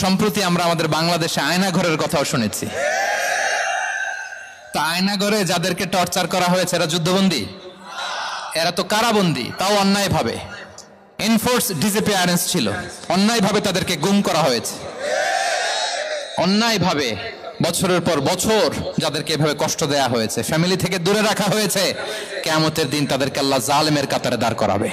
সম্প্রতি আমরা আমাদের বাংলাদেশে আয়নাঘরের কথাও শুনেছি। তা আয়নাঘরে যাদেরকে টর্চার করা হয়েছে এরা যুদ্ধবন্দী? এরা তো কারাবন্দী, তাও অন্যায়ভাবে। এনফোর্স ডিসঅ্যাপিয়ারেন্স ছিল, অন্যায়ভাবে তাদেরকে গুম করা হয়েছে। অন্যায়ভাবে বছরের পর বছর যাদেরকে এভাবে কষ্ট দেয়া হয়েছে, ফ্যামিলি থেকে দূরে রাখা হয়েছে, কিয়ামতের দিন তাদেরকে আল্লাহ জালেমের কাতারে দাঁড় করাবে।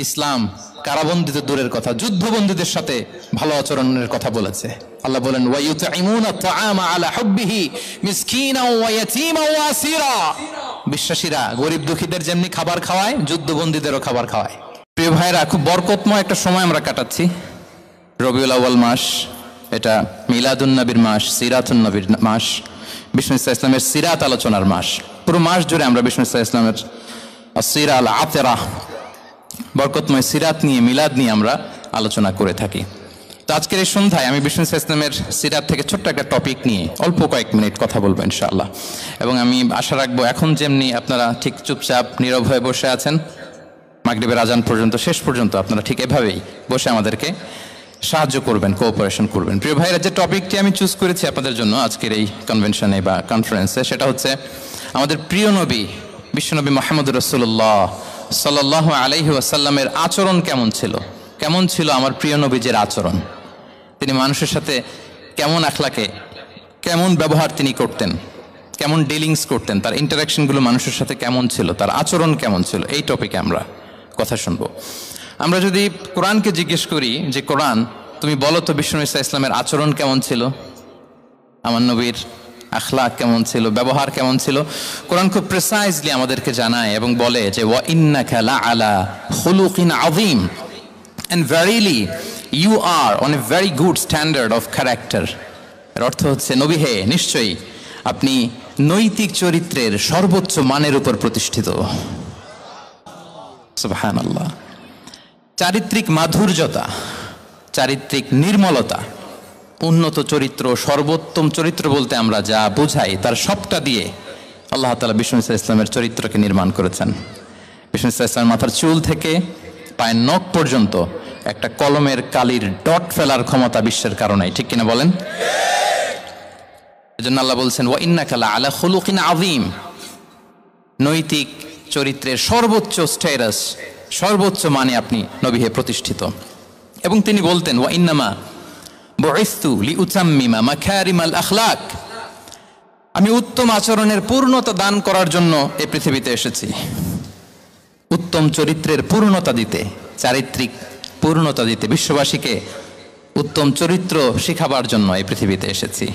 ইসলাম কারাবন্দী তো দূরের কথা, যুদ্ধবন্দীদের সাথে ভালো আচরণের কথা বলেছে। আল্লাহ বলেন ওয়ায়ুতঈমুনা আত-তাআমা আলা হুব্বিহি মিসকিনাও ওয়া ইয়াতীমান ওয়া আসীরা। বিশ্বাসীরা গরিব দুঃখীদের যেমনি খাবার খাওয়ায়, যুদ্ধবন্দীদেরও খাবার খাওয়ায়। প্রিয় ভাইরা, খুব বরকতময় একটা সময় আমরা কাটাচ্ছি। রবিউল আউয়াল মাস, এটা মিলাদুন নবীর মাস, সিরাতুন নবীর মাস, বিষ্ণু ইসা ইসলামের সিরাত আলোচনার মাস। পুরো মাস জুড়ে আমরা বিষ্ণু ইসা ইসলামের আসিরা আল আতেরা, বরকতময় সিরাত নিয়ে, মিলাদ নিয়ে আমরা আলোচনা করে থাকি। তো আজকের এই সন্ধ্যায় আমি বিষ্ণু ইসা ইসলামের সিরাত থেকে ছোট্ট একটা টপিক নিয়ে অল্প কয়েক মিনিট কথা বলবো ইনশাআল্লাহ। এবং আমি আশা রাখবো এখন যেমনি আপনারা ঠিক চুপচাপ নীরব হয়ে বসে আছেন মাগরিবের আজান পর্যন্ত, শেষ পর্যন্ত আপনারা ঠিক এভাবেই বসে আমাদেরকে সাহায্য করবেন, কোঅপারেশন করবেন। প্রিয় ভাইরা, যে টপিকটি আমি চুজ করেছি আপনাদের জন্য আজকের এই কনভেনশনে বা কনফারেন্সে, সেটা হচ্ছে আমাদের প্রিয় নবী বিশ্বনবী মুহাম্মদুর রাসূলুল্লাহ সাল্লাল্লাহু আলাইহি ওয়াসাল্লামের আচরণ কেমন ছিল। কেমন ছিল আমার প্রিয় নবীজির আচরণ? তিনি মানুষের সাথে কেমন আখলাকে, কেমন ব্যবহার তিনি করতেন, কেমন ডিলিংস করতেন, তার ইন্টারাকশনগুলো মানুষের সাথে কেমন ছিল, তার আচরণ কেমন ছিল, এই টপিকে আমরা কথা শুনবো। আমরা যদি কোরআনকে জিজ্ঞেস করি যে কোরআন তুমি বলো তো বিষ্ণু ইসা ইসলামের আচরণ কেমন ছিল, আমার নবীর আখলাক কেমন ছিল, ব্যবহার কেমন ছিল, কোরআন খুব প্রিসাইজলি আমাদেরকে জানায় এবং বলে যে ওয়া ইন্নাকা লাআলা খুলুকিন আযীম, and verily you are on a very good standard of character. এর অর্থ হচ্ছে নবী হে, নিশ্চয়ই আপনি নৈতিক চরিত্রের সর্বোচ্চ মানের উপর প্রতিষ্ঠিত। সুবহানাল্লাহ। চারিত্রিক মাধুর্যতা, চারিত্রিক নির্মলতা, উন্নত চরিত্র, সর্বোত্তম চরিত্র বলতে আমরা যা বুঝাই তার সবটা দিয়ে আল্লাহ তাআলা বিষ্ণু ইসা ইসলামের চরিত্রকে নির্মাণ করেছেন। বিষ্ণু ইসা ইসলামের মাথার চুল থেকে পায়ের নখ পর্যন্ত একটা কলমের কালির ডট ফেলার ক্ষমতা বিশ্বের কারণে, ঠিক কিনা বলেন? এজন্য আল্লাহ বলছেন ওয়া ইন্নাকা লাআলা খুলুকিন আযীম, নৈতিক চরিত্রের সর্বোচ্চ স্ট্যাটাস, সর্বোচ্চ মানে আপনি নবী হে প্রতিষ্ঠিত। এবং তিনি বলতেন ওয়া ইন্নামা বুইসতু লিউতাম্মিমা মাকারিমাল আখলাক, আমি উত্তম আচরণের পূর্ণতা দান করার জন্য এই পৃথিবীতে এসেছি। উত্তম চরিত্রের পূর্ণতা দিতে, চারিত্রিক পূর্ণতা দিতে, বিশ্ববাসীকে উত্তম চরিত্র শিখাবার জন্য এই পৃথিবীতে এসেছি।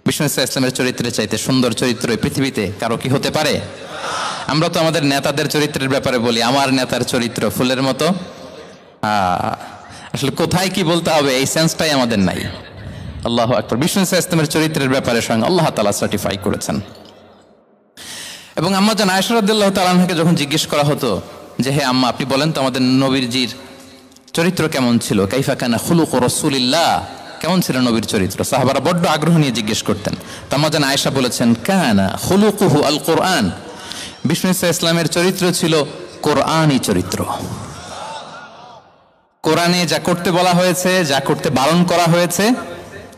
বিষ্ণু ইসা ইসলামের চরিত্রের চাইতে সুন্দর চরিত্র এই পৃথিবীতে কারো কি হতে পারে? আমরা তো আমাদের নেতাদের চরিত্রের ব্যাপারে বলি আমার নেতার চরিত্র ফুলের মতো। আসলে কোথায় কি বলতে হবে এই সেন্সটাই আমাদের নাই। আল্লাহু আকবার। বিষ্ণু ইসা ইসলামের চরিত্রের ব্যাপারে স্বয়ং আল্লাহ তাআলা সার্টিফাই করেছেন। এবং আম্মা জান আয়েশা রাদিয়াল্লাহু তাআলা আনহাকে যখন জিজ্ঞেস করা হতো যে হে আম্মা, আপনি বলেন তো আমাদের নবীজির চরিত্র কেমন ছিল, কাইফা কানা খুলুকু রাসূলিল্লাহ, কেমন ছিল নবীর চরিত্র, সাহাবারা বড্ড আগ্রহ নিয়ে জিজ্ঞেস করতেন। তো আম্মা জান আয়েশা বলেছেন কানা খুলুকুহু আল কোরআন, বিষ্ণু ইসা ইসলামের চরিত্র ছিল কোরআনী চরিত্র। কোরআনে যা করতে বলা হয়েছে, যা করতে বারণ করা হয়েছে,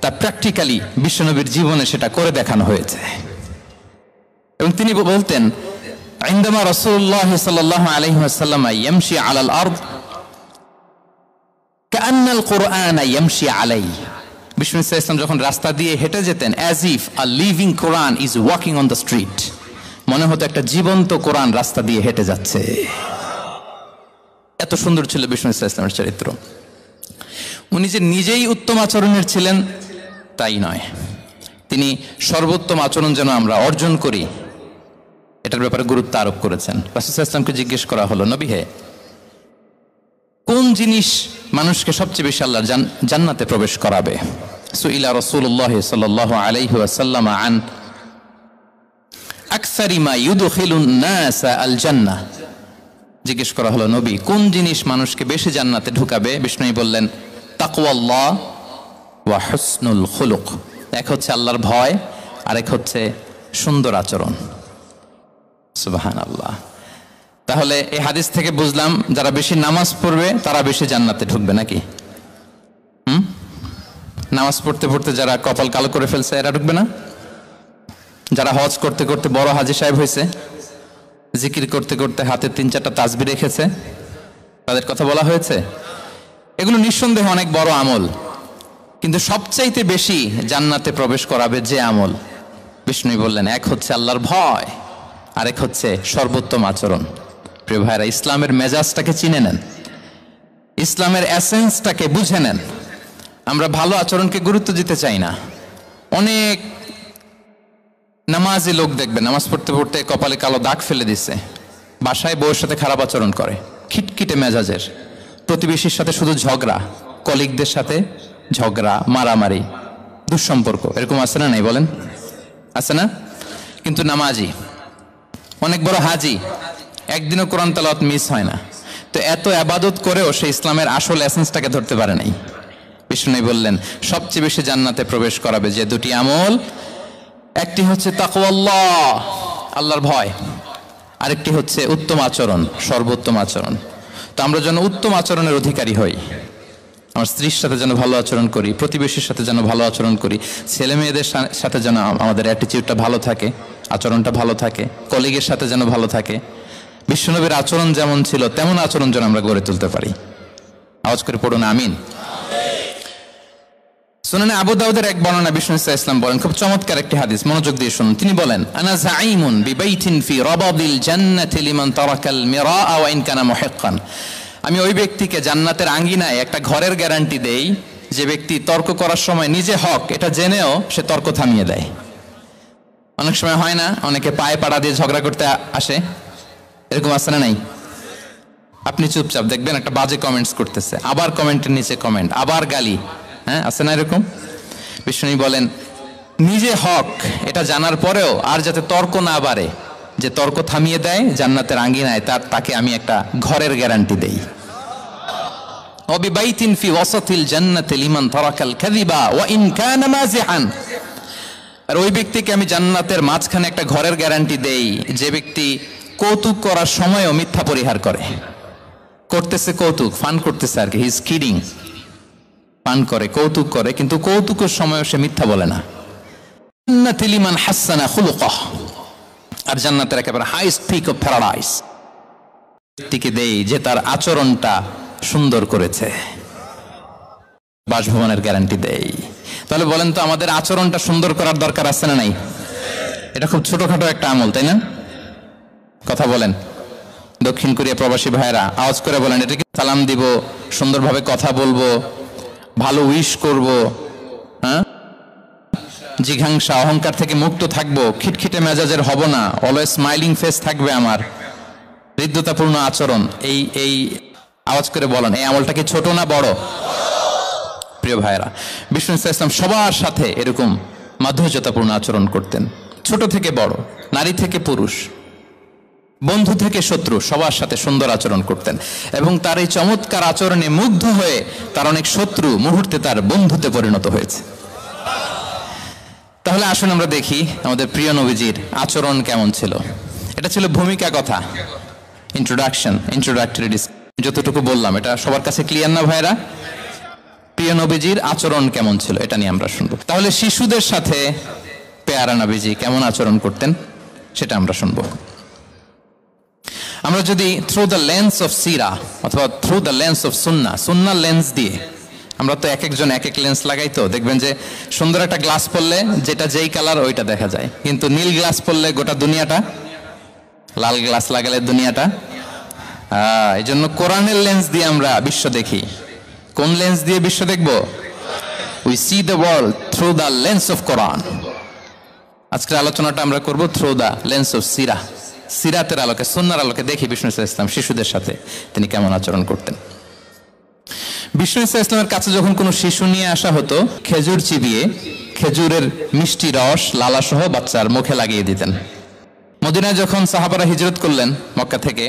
তা প্র্যাকটিক্যালি বিশ্বনবীর জীবনে সেটা করে দেখানো হয়েছে। এবং তিনি বলতেন ইনদামা রাসূলুল্লাহ সাল্লাল্লাহু আলাইহি ওয়াসাল্লাম ইয়ামশি আলাল আরদ কাআন্নাল কুরআন ইয়ামশি আলাইহি, বিষ্ণু ইসা ইসলাম যখন রাস্তা দিয়ে হেঁটে যেতেন as if a living Quran is walking on the street, মনে হতো একটা জীবন্ত কোরআন রাস্তা দিয়ে হেঁটে যাচ্ছে। এত সুন্দর ছিল বিষ্ণু ইসা ইসলামের চরিত্র। উনি যে নিজেই উত্তম আচরণের ছিলেন তাই নয়, তিনি সর্বোত্তম আচরণ যেন আমরা অর্জন করি এটার ব্যাপারে গুরুত্ব আরোপ করেছেন। রাসূল সাল্লাল্লাহু আলাইহি ওয়াসাল্লামকে জিজ্ঞেস করা হলো নবী হে, কোন জিনিস মানুষকে সবচেয়ে বেশি আল্লাহর জান্নাতে প্রবেশ করাবে? সুইলা রাসূলুল্লাহ সাল্লাল্লাহু আলাইহি ওয়াসাল্লাম আন আকসারি মা ইউদখিলুন নাস আল জান্নাহ, জিজ্ঞেস করা হলো নবী কোন জিনিস মানুষকে বেশি জান্নাতে ঢুকাবে? বিষ্ণু বললেন তাকওয়াল্লাহ ওয়া হুসনুল খুলুক, এক হচ্ছে আল্লাহর ভয় আর এক হচ্ছে সুন্দর আচরণ। সুবহানাল্লাহ। তাহলে এই হাদিস থেকে বুঝলাম যারা বেশি নামাজ পড়বে তারা বেশি জান্নাতে ঢুকবে নাকি? নামাজ পড়তে পড়তে যারা কপাল কালো করে ফেলছে এরা ঢুকবে না? যারা হজ করতে করতে বড় হাজী সাহেব হয়েছে, জিকির করতে করতে হাতে 3-4টা তাসবিহ রেখেছে, তাদের কথা বলা হয়েছে? এগুলো নিঃসন্দেহে অনেক বড় আমল, কিন্তু সবচাইতে বেশি জান্নাতে প্রবেশ করাবে যে আমল, বিষ্ণু বললেন, এক হচ্ছে আল্লাহর ভয়, আরেক হচ্ছে সর্বোত্তম আচরণ। প্রিয় ভাইরা, ইসলামের মেজাজটাকে চিনে নেন, ইসলামের এসেন্সটাকে বুঝে নেন। আমরা ভালো আচরণকে গুরুত্ব দিতে চাই না। অনেক নামাজি লোক দেখবে নামাজ পড়তে পড়তে কপালে কালো দাগ ফেলে দিছে, বাসায় বউয়ের সাথে খারাপ আচরণ করে, খিটখিটে মেজাজের, প্রতিবেশীর সাথে শুধু ঝগড়া, কলিগদের সাথে ঝগড়া, মারামারি, দুঃসম্পর্ক, এরকম আছে না? নাই বলেন, আছে না? কিন্তু নামাজি, অনেক বড় হাজি, একদিনও কোরআন তেলাওয়াত মিস হয় না, তো এত ইবাদত করেও সে ইসলামের আসল এসেন্সটাকে ধরতে পারে নাই। বিষ্ণু বললেন, সবচেয়ে বেশি জান্নাতে প্রবেশ করাবে যে দুটি আমল, একটি হচ্ছে তাকওয়াল্লাহ, আল্লাহর ভয়, আরেকটি হচ্ছে উত্তম আচরণ, সর্বোত্তম আচরণ। তো আমরা যেন উত্তম আচরণের অধিকারী হই, আমার স্ত্রীর সাথে যেন ভালো আচরণ করি, প্রতিবেশীর সাথে যেন ভালো আচরণ করি, ছেলে মেয়েদের সাথে যেন আমাদের অ্যাটিটিউডটা ভালো থাকে, আচরণটা ভালো থাকে, কলিগের সাথে যেন ভালো থাকে। বিশ্বনবীর আচরণ যেমন ছিল তেমন আচরণ যেন আমরা গড়ে তুলতে পারি। আওয়াজ করে পড়ুন আমিন। সুনানে আবু দাউদের এক বর্ণনা বিষ্ণু ইসলাম বলেন, খুব চমৎকার একটি হাদিস, মনোযোগ দিয়ে শুনুন। তিনি বলেন, আনা যাঈমুন বিবাইতিন ফি রাবাদিল জান্নাতি লিমান তারাকাল মিরাআ ওয়া ইন কানা মুহিক্কান। আমি ওই ব্যক্তিকে জান্নাতের আঙ্গিনায় একটা ঘরের গ্যারান্টি দেই যে ব্যক্তি তর্ক করার সময় নিজে হক এটা জেনেও সে তর্ক থামিয়ে দেয়। অনেক সময় হয় না, অনেকে পায়ে পাড়া দিয়ে ঝগড়া করতে আসে, এরকম আছে না নাই? আপনি চুপচাপ দেখবেন একটা বাজে কমেন্টস করতেছে, আবার কমেন্টের নিচে কমেন্ট, আবার গালি, হ্যাঁ আছে না এরকম? বিষ্ণু বলেন, নিজে হক এটা জানার পরেও আর যাতে তর্ক না বাড়ে, যে তর্ক থামিয়ে দেয় জান্নাতের আঙ্গিনায়, তাকে আমি একটা ঘরের গ্যারান্টি দেই। ওয়াবিবাইতিন ফি ওয়াসাতিল জান্নাতি লিমান তারাকাল কাযিবা ওয়া ইন কানা মাযিহান। আর ওই ব্যক্তিকে আমি জান্নাতের মাঝখানে একটা ঘরের গ্যারান্টি দেই যে ব্যক্তি কৌতুক করার সময়ও মিথ্যা পরিহার করে। করতেছে কৌতুক, ফান করতেছে আর কি, হি ইজ কিডিং, পান করে, কৌতুক করে, কিন্তু কৌতুকের সময়ও সে মিথ্যা বলে না। জান্নাতি লিমান হাসানা খুলুকাহ, আর জান্নাতের একেবারে হাইস্ট পিক অফ প্যারাডাইস ব্যক্তিকে দেই যে তার আচরণটা সুন্দর করেছে, বাসভবনের গ্যারান্টি দেই। তাহলে বলেন তো, আমাদের আচরণটা সুন্দর করার দরকার আছে না নাই? এটা খুব ছোটখাটো একটা আমল, তাই না? কথা বলেন, দক্ষিণ কোরিয়া প্রবাসী ভাইয়েরা আওয়াজ করে বলেন, এটা কি সালাম দিব, সুন্দরভাবে কথা বলবো, ভালো উইশ করব, হ্যাঁ, জিঘাংসা অহংকার থেকে মুক্ত থাকবো, খিটখিটে মেজাজের হব না, অলওয়েজ স্মাইলিং ফেস থাকবে আমার, হৃদ্যতাপূর্ণ আচরণ। এই আওয়াজ করে বলেন, এই আমলটা কি ছোট না বড়? প্রিয় ভাইয়েরা, বিষ্ণু ইসলাম সবার সাথে এরকম মাধুর্যতাপূর্ণ আচরণ করতেন, ছোট থেকে বড়, নারী থেকে পুরুষ, বন্ধু থেকে শত্রু, সবার সাথে সুন্দর আচরণ করতেন। এবং তার এই চমৎকার আচরণে মুগ্ধ হয়ে তার অনেক শত্রু মুহূর্তে তার বন্ধুতে পরিণত হয়েছে। তাহলে আসুন আমরা দেখি আমাদের প্রিয় নবীজির আচরণ কেমন ছিল। এটা ছিল ভূমিকা কথা, ইন্ট্রোডাক্টরি ডিসকাশন। যতটুকু বললাম এটা সবার কাছে ক্লিয়ার না ভাইরা? প্রিয় নবীজির আচরণ কেমন ছিল এটা নিয়ে আমরা শুনবো। তাহলে শিশুদের সাথে পেয়ারা নবীজি কেমন আচরণ করতেন সেটা আমরা শুনবো। আমরা যদি থ্রু দ্য লেন্স অফ সিরা অথবা through the lens of Sunnah lens দিয়ে, আমরা তো এক একজন এক এক লেন্স লাগাই, তো দেখবেন যে সুন্দর একটা গ্লাস পরলে যেটা যেই কালার ওইটা দেখা যায়, কিন্তু নীল গ্লাস পরলে গোটা দুনিয়াটা, লাল গ্লাস লাগালে দুনিয়াটা। এই জন্য কোরআনের লেন্স দিয়ে আমরা বিশ্ব দেখি। কোন লেন্স দিয়ে বিশ্ব দেখব? We see the world through the lens of Quran. আজকের আলোচনাটা আমরা করব থ্রু দ্য লেন্স অফ সিরা, সিরাতের আলোকে, সুন্নাহর আলোকে দেখি বিষ্ণু ইসলাম শিশুদের সাথে তিনি কেমন আচরণ করতেন। বিষ্ণু ইসলামের কাছে যখন কোনো শিশু নিয়ে আসা হতো, খেজুর চিবিয়ে খেজুরের মিষ্টি রস লালাসহ বাচ্চার মুখে লাগিয়ে দিতেন। মদিনায় যখন সাহাবারা হিজরত করলেন মক্কা থেকে,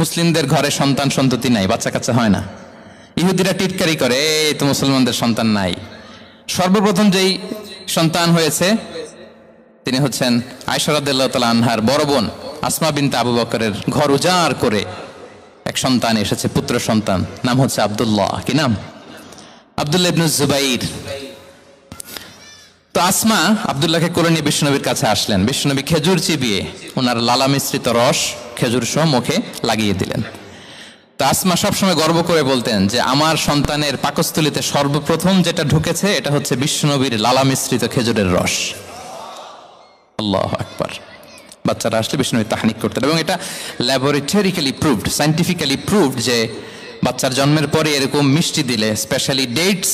মুসলিমদের ঘরে সন্তান সন্ততি নাই, বাচ্চা কাচ্চা হয় না, ইহুদিরা টিটকারি করে, এই তো মুসলমানদের সন্তান নাই। সর্বপ্রথম যেই সন্তান হয়েছে তিনি হচ্ছেন আয়েশা রাদিয়াল্লাহু তাআলা আনহার বড় বোন আসমা বিনতে আবু বকরের ঘর উজাড় করে এক সন্তান এসেছে, পুত্র সন্তান, নাম হচ্ছে আব্দুল্লাহ। কি নাম? আব্দুল্লাহ ইবনে জুবাইর তো আসমা আব্দুল্লাহকে কোলে নিয়ে বিশ্বনবীর কাছে আসলেন। বিশ্বনবী খেজুর চিবিয়ে ওনার লালা মিশ্রিত রস খেজুর সহ মুখে লাগিয়ে দিলেন। তো আসমা সবসময় গর্ব করে বলতেন যে আমার সন্তানের পাকস্থলীতে সর্বপ্রথম যেটা ঢুকেছে এটা হচ্ছে বিশ্বনবীর লালা মিশ্রিত খেজুরের রস। আল্লাহু আকবার। বাচ্চারা আসলে বিশ্বনবী তাহনিক করতেন, এবং এটা ল্যাবরেটরিক্যালি প্রুভড, সায়েন্টিফিক্যালি প্রুভড যে বাচ্চার জন্মের পরে এরকম মিষ্টি দিলে, স্পেশালি ডেটস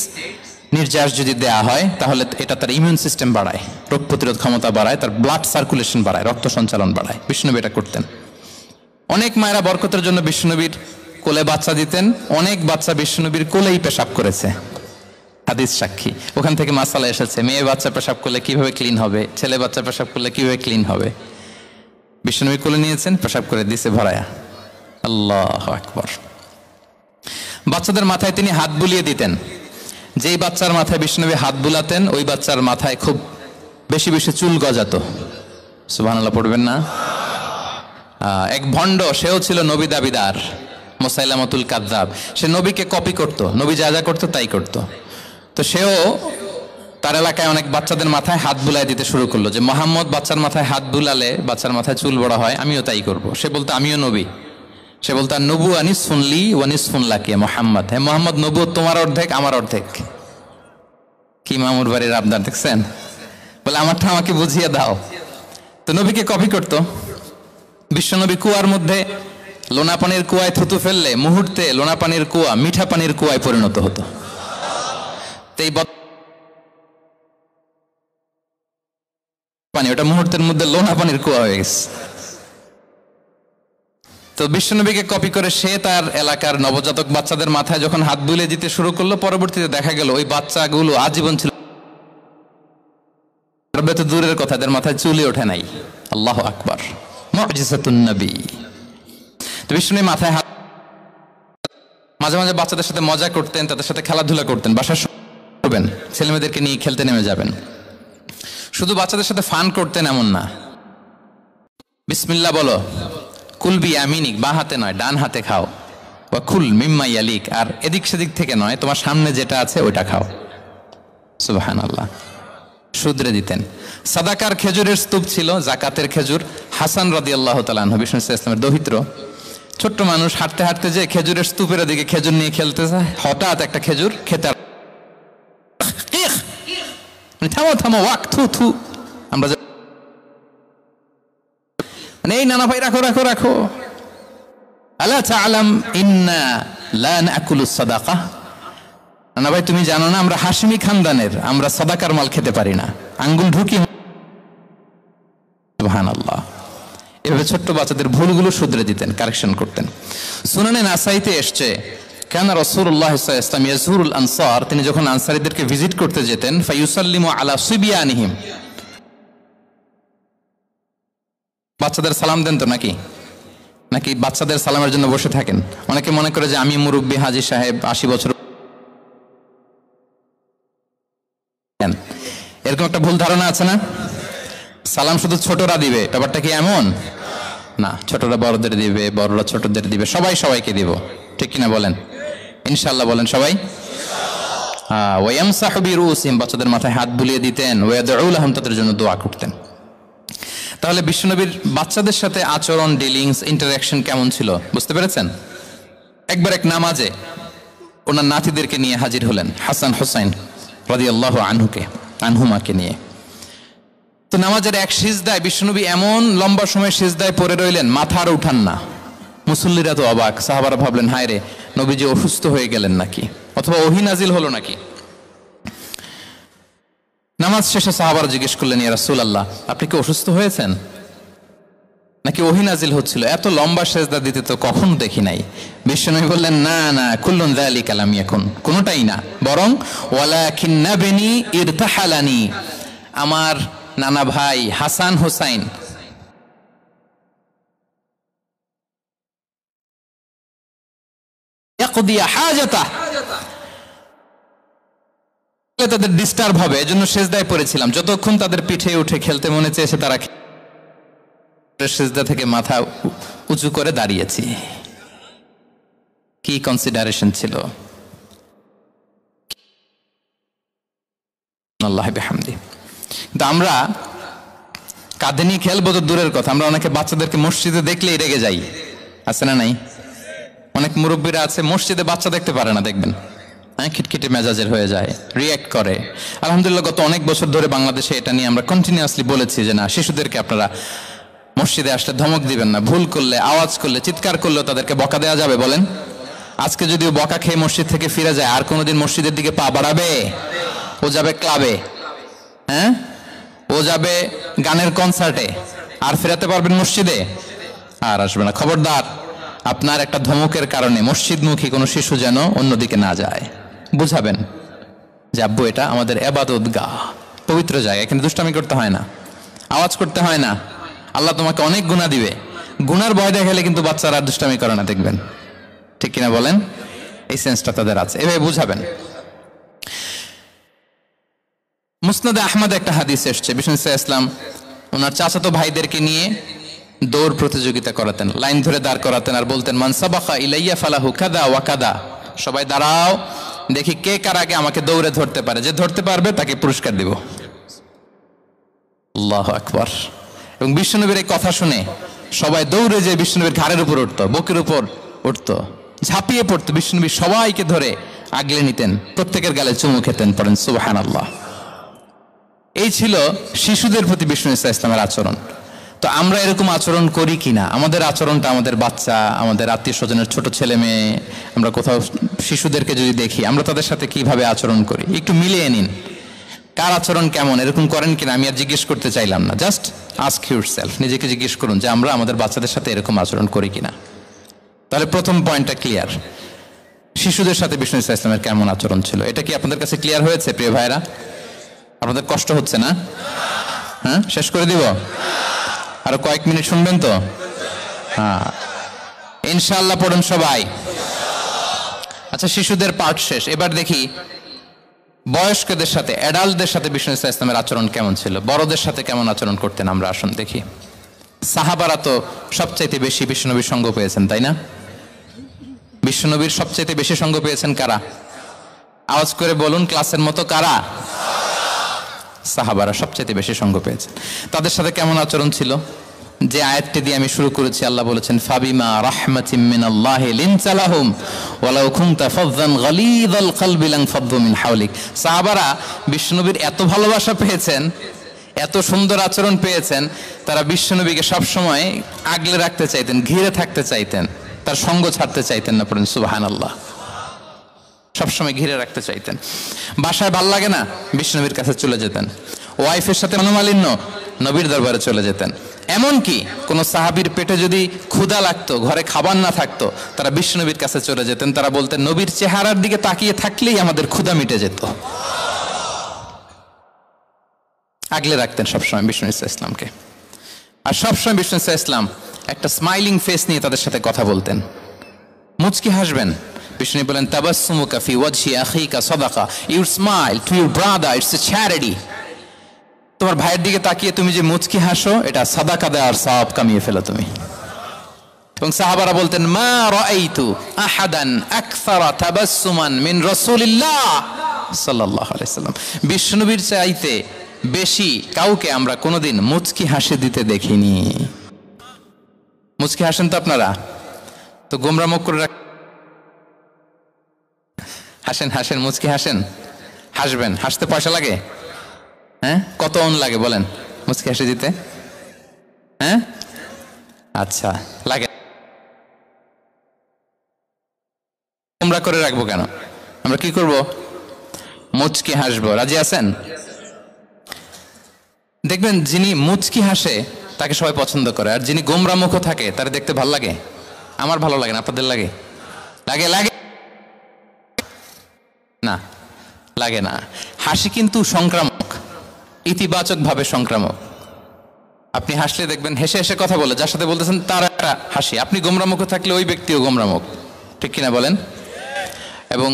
নির্যাস যদি দেয়া হয়, তাহলে এটা তার ইমিউন সিস্টেম বাড়ায়, রোগ প্রতিরোধ ক্ষমতা বাড়ায়, তার ব্লাড সার্কুলেশন বাড়ায়, রক্ত সঞ্চালন বাড়ায়। বিশ্বনবী এটা করতেন। অনেক মায়েরা বরকতের জন্য বিশ্বনবীর কোলে বাচ্চা দিতেন। অনেক বাচ্চা বিশ্বনবীর কোলেই পেশাব করেছে, হাদিস সাক্ষী। ওখান থেকে মাসালা এসেছে, মেয়ে বাচ্চা পেশাব করলে কিভাবে ক্লিন হবে, ছেলে বাচ্চা পেশাব করলে কিভাবে ক্লিন হবে। বিশ্বনবী কোলে নিয়েছেন, পেশাব করে দিছে ভরায়া। আল্লাহু আকবার। বাচ্চাদের মাথায় তিনি হাত বুলিয়ে দিতেন। যেই বাচ্চার মাথায় বিশ্বনবী হাত বুলাতেন, ওই বাচ্চার মাথায় খুব বেশি বেশি চুল গজাতো। সুবহানাল্লাহ পড়বেন না? এক ভণ্ড, সেও ছিল নবী দাবিদার, মুসাইলামাতুল কাযযাব। সে নবীকে কপি করত, নবী যা যা করতো তাই করত। তো সেও তার এলাকায় অনেক বাচ্চাদের মাথায় হাত বুলাই দিতে শুরু করলো, যে মোহাম্মদ বাচ্চার মাথায় হাত বুলালে বাচ্চার মাথায় চুল বড় হয়, আমিও তাই করব। সে বলতো আমিও নবী। সে বলতো নবু আনিস শুনলি ওয়ানিস শুনলাকে মোহাম্মদ, হ্যাঁ মোহাম্মদ, নবু তোমার অর্ধেক আমার অর্ধেক। কি মামুর বাড়ির আবদার দেখছেন? বলে আমারটা আমাকে বুঝিয়ে দাও। তো নবীকে কপি করত। বিশ্বনবী কুয়ার মধ্যে লোনা পানির কুয়ায় থুতু ফেললে মুহূর্তে লোনা পানির কুয়া মিঠা পানির কুয়ায় পরিণত হতো। তো এই পানি ওটা মুহূর্তের মধ্যে লোনা পানির কুয়া হয়ে গেছে। তো বিশ্বনবীকে কপি করে সে তার এলাকার নবজাতক বাচ্চাদের মাথায় যখন হাত বুলিয়ে দিতে শুরু করলো, পরবর্তীতে দেখা গেল ওই বাচ্চাগুলো আজীবন ছিল, দূরের কথা, এদের মাথায় চুলই ওঠে নাই। আল্লাহু আকবার, মুজিজাতুন নবী। তো বিশ্বনবী মাথায় হাত, মাঝে মাঝে বাচ্চাদের সাথে মজা করতেন, তাদের সাথে খেলাধুলা করতেন। বাসায় করবেন, ছেলেমেয়েদেরকে নিয়ে খেলতে নেমে যাবেন। শুধু বাচ্চাদের সাথে ফান করতেন এমন না। বিসমিল্লাহ বলো, কুলবি আমিনিক, বা হাতে নয় ডান হাতে খাও। বা খুল মিম্মা ইয়ালিক, আর এদিক সেদিক থেকে নয়, তোমার সামনে যেটা আছে ওইটা খাও। সুবহানাল্লাহ। শুধরে দিতেন। সাদাকার খেজুরের স্তূপ ছিল, জাকাতের খেজুর। হাসান রাদিয়াল্লাহু তাআলা আনহু, বিষ্ণু ইসলামের দৌহিত্র, ছোট্ট মানুষ, হাঁটতে হাঁটতে যে খেজুরের স্তূপের দিকে খেজুর নিয়ে খেলতে যায়, হঠাৎ একটা খেজুর খেতে, থামো থামো, ওয়াক, থু থু। আমরা এই নানা ভাই রাখো রাখো রাখো। আলা তাআলাম ইন্না লা নাকুলুস সাদাকা। নানা ভাই তুমি জানো না আমরা হাশিমি খানদানের, আমরা সাদাকার মাল খেতে পারি না। আঙ্গুল ঢুকি। সুবহানাল্লাহ। এভাবে ছোট্ট বাচ্চাদের ভুলগুলো শুধরে দিতেন, কারেকশন করতেন। সুনানে নাসাইতে এসছে, কানা রাসূলুল্লাহ সাল্লাল্লাহু আলাইহি ওয়াসাল্লাম ইয়াজুরুল আনসার, তিনি যখন আনসারীদেরকে ভিজিট করতে যেতেন, ফায়ুসাল্লিমু আলা সিবিয়ানিহিম, বাচ্চাদের সালাম দেন তো নাকি? নাকি বাচ্চাদের সালামের জন্য বসে থাকেন? অনেকে মনে করে যে আমি মুরব্বী হাজী সাহেব, 80 বছর, এরকম একটা ভুল ধারণা আছে না? সালাম শুধু ছোটরা দিবে, ব্যাপারটা কি এমন না। ছোটরা বড়দের দিবে, বড়রা ছোটদের দিবে, সবাই সবাইকে দিব, ঠিক কিনা বলেন? ইনশাআল্লাহ বলেন সবাই। ওয়ায়ামসাহু বিরুসিহিম, বাচ্চাদের মাথায় হাত বুলিয়ে দিতেন। ওয়ায়াদউ লাহুম, তাদের জন্য দোয়া করতেন। তাহলে বিশ্বনবীর বাচ্চাদের সাথে আচরণ, ডিলিংস, ইন্টারঅ্যাকশন কেমন ছিল বুঝতে পেরেছেন? একবার এক নামাজে ওনার নাতিদেরকে নিয়ে হাজির হলেন, হাসান হুসাইন রাদিয়াল্লাহু আনহুমাকে নিয়ে। তো নামাজের এক সিজদায় বিশ্বনবী এমন লম্বা সময় সিজদায় পড়ে রইলেন, মাথা আর উঠান না। মুসল্লিরা তো অবাক, সাহাবারা ভাবলেন হায় রে, নবীজি অসুস্থ হয়ে গেলেন নাকি, অথবা ওহী নাজিল হলো নাকি। নামাজ শেষে সাহাবারা জিজ্ঞেস করলেন, ইয়া রাসূলুল্লাহ আপনি কি অসুস্থ হয়েছেন নাকি ওহী নাজিল হচ্ছিল? এত লম্বা সিজদা দিতে তো কখনো দেখি নাই। বিশ্বনবী বললেন, না না, কুল্লুন যালিকা লাম ইয়াকুন, কোনটাই না, বরং ওয়ালাকিন্না বিনি ইরতাহালানি, আমার নানা ভাই হাসান হুসাইন ইয়াকদিয়া হাজাতা, তাদের ডিস্টার্ব হবে, এজন্য সিজদায় পড়েছিলাম। যতক্ষণ তাদের পিঠে উঠে খেলতে মনে চেয়েছে, তারা সিজদা থেকে মাথা উঁচু করে দাঁড়িয়েছি। কি কনসিডারেশন ছিল! আল্লাহ বিহামদি। তো আমরা কাঁধে নিয়ে খেলবো তো দূরের কথা, আমরা অনেকে বাচ্চাদেরকে মসজিদে দেখলেই রেগে যাই, আছে না নাই? অনেক মুরব্বীরা আছে মসজিদে বাচ্চা দেখতে পারে না, দেখবেন হ্যাঁ, খিটখিটে মেজাজের হয়ে যায়, রিয়্যাক্ট করে। আলহামদুলিল্লাহ গত অনেক বছর ধরে বাংলাদেশে এটা নিয়ে আমরা কন্টিনিউয়াসলি বলেছি যে না, শিশুদেরকে আপনারা মসজিদে আসলে ধমক দিবেন না, ভুল করলে, আওয়াজ করলে, চিৎকার করলেও তাদেরকে বকা দেওয়া যাবে বলেন? আজকে যদিও বকা খেয়ে মসজিদ থেকে ফিরে যায়, আর কোনোদিন মসজিদের দিকে পা বাড়াবে? ও যাবে ক্লাবে, হ্যাঁ, ও যাবে গানের কনসার্টে, আর ফেরাতে পারবেন মসজিদে? আর আসবে না। খবরদার, আপনার একটা ধমকের কারণে মসজিদমুখী কোনো শিশু যেন অন্যদিকে না যায়। বুঝাবেন যে আব্বু এটা আমাদের ইবাদতগাহ, পবিত্র জায়গা, এখানে দুষ্টামি করতে হয় না, আওয়াজ করতে হয় না, আল্লাহ তোমাকে অনেক গুনাহ দিবে। গুনার ভয় দেখালে কিন্তু বাচ্চারা দুষ্টামি করে না, দেখবেন, ঠিক কিনা বলেন? এই সেন্সটা তাদের আছে, এভাবে বুঝাবেন। মুসনাদে আহমদ একটা হাদিস এসছে, বিষ্ণু ইসলাম ওনার চাচাতো ভাইদেরকে নিয়ে দৌড় প্রতিযোগিতা করাতেন, লাইন ধরে দাঁড় করাতেন আর বলতেন মান সাবাকা ইলাইয়া ফালাহু কাদা ওয়া কাদা, সবাই দাঁড়াও, দেখি কে কার আগে আমাকে দৌড়ে ধরতে পারে, যে ধরতে পারবে তাকে পুরস্কার দিব। আল্লাহু আকবার। এবং বিশ্বনবীর এই কথা শুনে সবাই দৌড়ে যে বিশ্বনবীর ঘাড়ের উপর উঠতো, বুকের উপর উঠতো, ঝাঁপিয়ে পড়তো, বিশ্বনবী সবাইকে ধরে আগলে নিতেন, প্রত্যেকের গালে চুমু খেতেন, পড়েন সুবহানাল্লাহ। এই ছিল শিশুদের প্রতি বিষ্ণু ইসলামের আচরণ। তো আমরা এরকম আচরণ করি কিনা? আমাদের আচরণটা আমাদের বাচ্চা, আমাদের আত্মীয় স্বজনের ছোট ছেলে মেয়ে, আমরা কোথাও শিশুদেরকে যদি দেখি, আমরা তাদের সাথে কিভাবে আচরণ করি একটু মিলিয়ে নিন। কার আচরণ কেমন, এরকম করেন কিনা আমি আর জিজ্ঞেস করতে চাইলাম না, জাস্ট আস্ক ইউরসেলফ, নিজেকে জিজ্ঞেস করুন যে আমরা আমাদের বাচ্চাদের সাথে এরকম আচরণ করি কিনা। তাহলে প্রথম পয়েন্টটা ক্লিয়ার, শিশুদের সাথে বিষ্ণু ইসলামের কেমন আচরণ ছিল। এটা কি আপনাদের কাছে ক্লিয়ার হয়েছে প্রিয় ভাইরা? আপনাদের কষ্ট হচ্ছে না? হ্যাঁ, শেষ করে দিব? আরো কয়েক মিনিট শুনবেন তো? হ্যাঁ, ইনশাআল্লাহ পড়ুন সবাই। আচ্ছা, শিশুদের পার্ট শেষ, এবার দেখি বয়স্কদের সাথে, অ্যাডাল্টদের সাথে বিষ্ণু ইসলামের আচরণ কেমন ছিল, বড়দের সাথে কেমন আচরণ করতেন। আমরা আসুন দেখি। সাহাবারা তো সবচাইতে বেশি বিশ্বনবীর সঙ্গ পেয়েছেন, তাই না? বিশ্বনবীর সবচাইতে বেশি সঙ্গ পেয়েছেন কারা? আওয়াজ করে বলুন, ক্লাসের মতো কারা? সাহাবারা সবচাইতে বেশি সঙ্গ পেয়েছেন। তাদের সাথে কেমন আচরণ ছিল? যে আয়াতটি দিয়ে আমি শুরু করেছি, আল্লাহ বলেছেন ফাবিমা রাহমাতিম মিনাল্লাহি লিনতা লাহুম ওয়ালাউ কুনতা ফাযযান গালিযাল কলবি লানফাদ্দু মিন হাওলিক। সাহাবারা বিশ্বনবীর এত ভালোবাসা পেয়েছেন, এত সুন্দর আচরণ পেয়েছেন, তারা বিশ্বনবীকে সবসময় আগলে রাখতে চাইতেন, ঘিরে থাকতে চাইতেন, তার সঙ্গ ছাড়তে চাইতেন না। পড়েন সুবহানাল্লাহ। সবসময় ঘিরে রাখতে চাইতেন। বাসায় ভাল লাগে না, বিশ্বনবীর কাছে চলে যেতেন। ওয়াইফের সাথে মনোমালিন্য, নবীর দরবারে চলে যেতেন। এমনকি কোন সাহাবীর পেটে যদি ক্ষুধা লাগতো, ঘরে খাবার না থাকতো, তারা বিশ্বনবীর কাছে চলে যেতেন। তারা বলতেন নবীর চেহারার দিকে তাকিয়ে থাকলেই আমাদের ক্ষুধা মিটে যেত। আগলে রাখতেন সবসময় বিষ্ণু ইসলামকে। আর সবসময় বিষ্ণু ইসলাম একটা স্মাইলিং ফেস নিয়ে তাদের সাথে কথা বলতেন, মুচকি হাসবেন। বিষ্ণু বলেন তাবাসসুমুকা ফি ওয়াজহি আখিকা সাদাকা, you smile to your brother, it's a charity. তোমার ভাইয়ের দিকে তাকিয়ে তুমি যে মুচকি হাসো, এটা সাদাকা দেওয়ার সওয়াব কামিয়ে ফেলো তুমি। এবং সাহাবারা বলতেন মা রাআইতু আহাদান আকসারা তাবাসসুমান মিন রাসূলিল্লাহ সাল্লাল্লাহু আলাইহি সাল্লাম। বিশ্বনবীর চাইতে বেশি কাউকে আমরা কোনোদিন মুচকি হাসি দিতে দেখিনি। মুচকি হাসেন তো আপনারা? তো গোমরা মুখ করে হাসেন, হাসেন, মুচকি হাসেন, হাসবেন। হাসতে পয়সা লাগে? হ্যাঁ, কত অন লাগে বলেন মুচকি হাসি দিতে? হ্যাঁ, আচ্ছা, লাগে। গোমরা করে রাখবো কেন? আমরা কি করব? মুচকি হাসবো। রাজি আছেন? দেখবেন যিনি মুচকি হাসে তাকে সবাই পছন্দ করে, আর যিনি গোমরা মুখ থাকে তার দেখতে ভালো লাগে। আমার ভালো লাগে না, আপনাদের লাগে? লাগে? লাগে না, লাগে না। হাসি কিন্তু সংক্রামক, ইতিবাচক ভাবে সংক্রামক। আপনি হাসলে দেখবেন হেসে হেসে কথা বলে, যার সাথে বলতেছেন তার একটা হাসি। আপনি গোমরা মুখ থাকলে ওই ব্যক্তিও গোমরা মুখ, ঠিক কিনা বলেন? এবং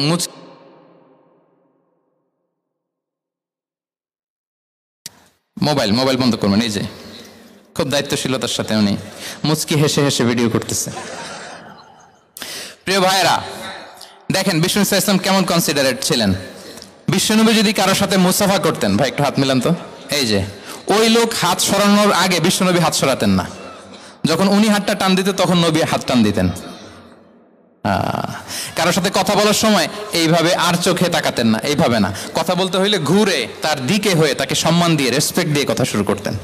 মোবাইল বন্ধ করবেন। এই যে খুব দায়িত্বশীলতার সাথে উনি মুচকি হেসে হেসে ভিডিও করতেছে। প্রিয় ভাইয়েরা, দেখেন বিষ্ণু ইসলাম কেমন কনসিডারেট ছিলেন। বিশ্বনবী যদি কারোর সাথে মুসাফা করতেন, ভাই একটু হাত মিলান তো, এই যে ওই লোক হাত সরানোর আগে বিশ্বনবী হাত সরাতেন না, যখন উনি হাতটা টান দিতেন তখন নবী হাত টান দিতেন। কারোর সাথে কথা বলার সময় এইভাবে আর চোখে তাকাতেন না, এইভাবে না, কথা বলতে হইলে ঘুরে তার দিকে হয়ে তাকে সম্মান দিয়ে রেসপেক্ট দিয়ে কথা শুরু করতেন।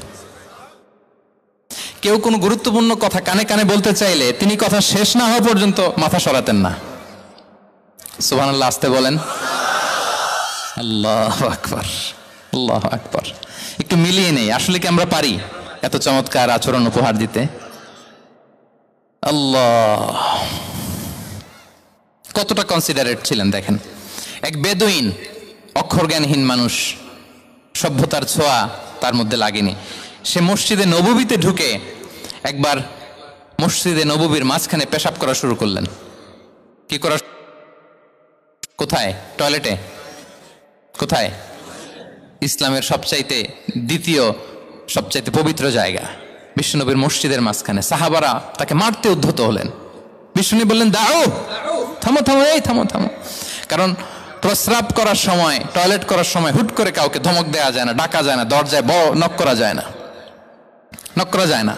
কেউ কোনো গুরুত্বপূর্ণ কথা কানে কানে বলতে চাইলে তিনি কথা শেষ না হওয়া পর্যন্ত মাথা সরাতেন না। সুবহানাল্লাহ, আসতে বলেন। আল্লাহু আকবার, আল্লাহু আকবার। একটু মিলিয়ে নেই, আসলে কি আমরা পারি এত চমৎকার আচরণ উপহার দিতে? আল্লাহ, কতটা কনসিডারেট ছিলেন দেখেন। এক বেদুইন, অক্ষরজ্ঞানহীন মানুষ, সভ্যতার ছোঁয়া তার মধ্যে লাগেনি। সে মসজিদে নববীতে ঢুকে একবার মসজিদে নববীর মাঝখানে পেশাব করা শুরু করলেন। কি করা? কোথায়? টয়লেটে। কোথায়? ইসলামের সবচাইতে দ্বিতীয় সবচাইতে পবিত্র জায়গা বিশ্বনবীর মসজিদের মাঝখানে। সাহাবারা তাকে মারতে উদ্ধত হলেন। বিষ্ণু বললেন, দাও, থামো থামো, এই থামো থামো। কারণ প্রস্রাব করার সময়, টয়লেট করার সময় হুট করে কাউকে ধমক দেওয়া যায় না, ডাকা যায় না, দরজায় নক করা যায় না, নক করা যায় না,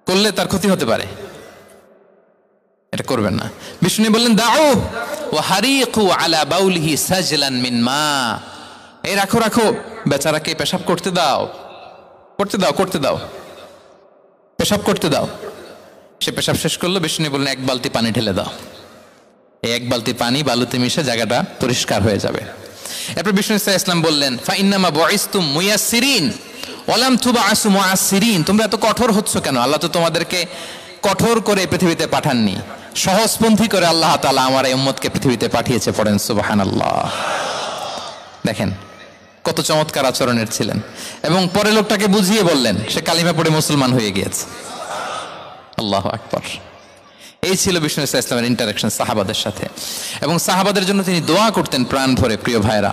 করলে তার ক্ষতি হতে পারে, এটা করবেন না। বিষ্ণু বললেন, দাও ওয়া হারিকু আলা বাউলিহি সাজলান মিন মা। এই রাখো রাখো, বেচারাকে পেশাব করতে দাও, করতে দাও, করতে দাও, পেশাব করতে দাও। সে পেশাব শেষ করলো। বিষ্ণু বললেন, এক বালতি পানি ঢেলে দাও। এই এক বালতি পানি বালুতে মিশে জায়গাটা পরিষ্কার হয়ে যাবে। এরপর বিষ্ণু ইসলাম বললেন, ফাইন্নামা বুইসতুম মুয়াসসিরিন ওয়ালাম তুবআসু মুআসসিরিন। তোমরা এত কঠোর হচ্ছ কেন? আল্লাহ তো তোমাদেরকে কঠোর করে পৃথিবীতে পাঠাননি, সহজপন্থী করে আল্লাহ তাআলা আমার এই উম্মতকে পৃথিবীতে পাঠিয়েছে। পড়েন সুবহানাল্লাহ। দেখেন কত চমৎকার আচরণের ছিলেন। এবং পরে লোকটাকে বুঝিয়ে বললেন, সে কালিমা পড়ে মুসলমান হয়ে গিয়েছে। আল্লাহু আকবার। এই ছিল বিষ্ণু ইসলামের ইন্টারাকশন সাহাবাদের সাথে। এবং সাহাবাদের জন্য তিনি দোয়া করতেন প্রাণ ভরে। প্রিয় ভাইরা,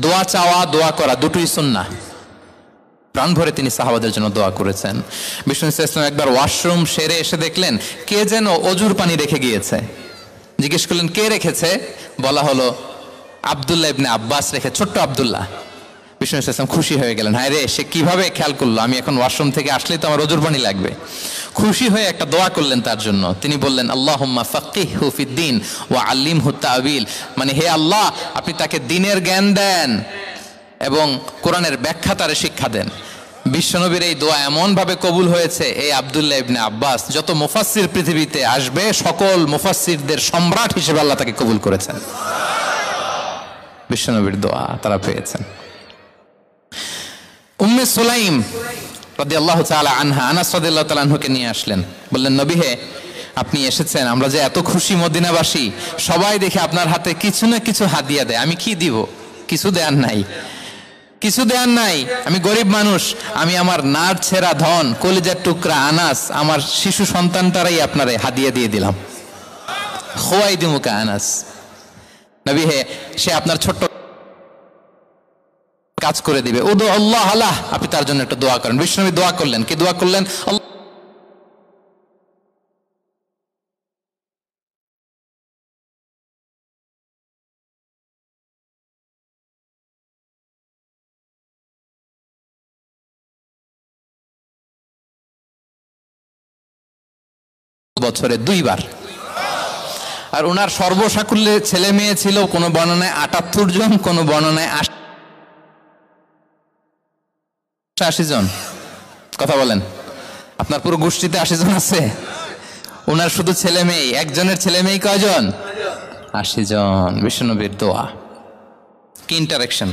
দোয়া চাওয়া, দোয়া করা দুটোই সুন্নাহ। প্রাণ ভরে তিনি সাহাবাদের জন্য দোয়া করেছেন। বিষ্ণু ইসলাম একবার ওয়াশরুম সেরে এসে দেখলেন কে যেন অজুর পানি রেখে গিয়েছে। জিজ্ঞেস করলেন, কে রেখেছে? বলা হলো, আব্দুল্লাহ ইবনে আব্বাস রেখে, ছোট্ট আব্দুল্লাহ। বিষ্ণু ইসলাম খুশি হয়ে গেলেন, হায় রে, সে কিভাবে খেয়াল করলো, আমি এখন ওয়াশরুম থেকে আসলেই তো আমার অজুর পানি লাগবে। খুশি হয়ে একটা দোয়া করলেন তার জন্য। তিনি বললেন, আল্লাহুম্মা ফাক্কিহহু ফিদ্দীন ওয়া আল্লিমহু তা'ওয়িল। মানে হে আল্লাহ, আপনি তাকে দ্বীনের জ্ঞান দেন এবং কোরআনের ব্যাখ্যা তারে শিক্ষা দেন। বিশ্বনবীর এই দোয়া এমন ভাবে কবুল হয়েছে, এই আব্দুল্লাহ ইবনে আব্বাস যত মুফাসসির পৃথিবীতে আসবে সকল মুফাসসিরদের সম্রাট হিসেবে আল্লাহ তাকে কবুল করেছেন। বিশ্বনবীর দোয়া তারা পেয়েছেন। উম্মে সুলাইম রাদিয়াল্লাহু তাআলা আনহা, আনাস রাদিয়াল্লাহু তাআলা আনহুকে নিয়ে আসলেন। বললেন, নবী হে, আপনি এসেছেন, আমরা যে এত খুশি মদিনাবাসী, সবাই দেখে আপনার হাতে কিছু না কিছু হাদিয়া দেয়। আমি কি দিব? কিছু দেয়ার নাই, কিছু দেয়ার নাই। আমি গরিব মানুষ, আমি আমার নার ছেঁড়া ধন, কলিজার টুকরা আনাস, আমার শিশু সন্তানটারাই আপনারে হাদিয়া দিয়ে দিলাম। খুয়াইদিমুকা আনাস। নবী হে, সে আপনার ছোট্ট কাজ করে দিবে। উদু আল্লাহ আল্লাহ, আপনি তার জন্য একটা দোয়া করেন। বিষ্ণু দোয়া করলেন। কি দোয়া করলেন? বছরে 2 বার। আর ওনার সর্বসাকুল্যে ছেলে মেয়ে ছিল, কোন বর্ণনায় 78 জন, কোন বর্ণনায় 80 জন। কথা বলেন, আপনার পুরো গোষ্ঠীতে 80 জন আছে? ওনার শুধু ছেলে মেয়ে, একজনের ছেলে মেয়ে কয়জন? 80 জন। বিশ্বনবীর দোয়া, কি ইন্টারেকশন!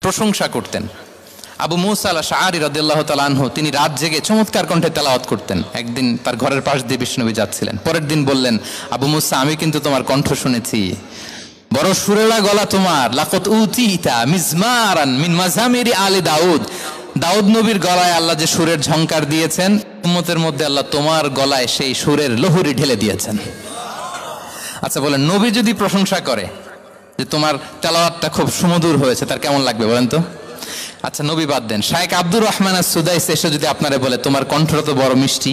প্রশংসা করতেন। আবু মুসা আল-আশআরী রাদিয়াল্লাহু তাআলা আনহু, তিনি রাত জেগে চমৎকার কণ্ঠে তেলাওয়াত করতেন। একদিন তার ঘরের পাশ দিয়ে বিষ্ণুনবী যাচ্ছিলেন। পরের দিন বললেন, আবু মুসা, আমি কিন্তু তোমার কণ্ঠ শুনেছি, বড় সুরেলা গলা তোমার। লাকাত উতিতা মিজমারান মিন মাজামিরি আলি দাউদ। দাউদ নবীর গলায় আল্লাহ যে সুরের ঝংকার দিয়েছেন, উম্মতের মধ্যে আল্লাহ তোমার গলায় সেই সুরের লহরী ঢেলে দিয়েছেন। আচ্ছা বলেন, নবী যদি প্রশংসা করে যে তোমার তেলাওয়াতটা খুব সুমধুর হয়েছে, তার কেমন লাগবে বলেন তো? আচ্ছা নবী বাদ দেন, শায়েখ আব্দুর রহমান আস-সুদাইস এসে যদি আপনারে বলে তোমার কণ্ঠটা তো বড় মিষ্টি,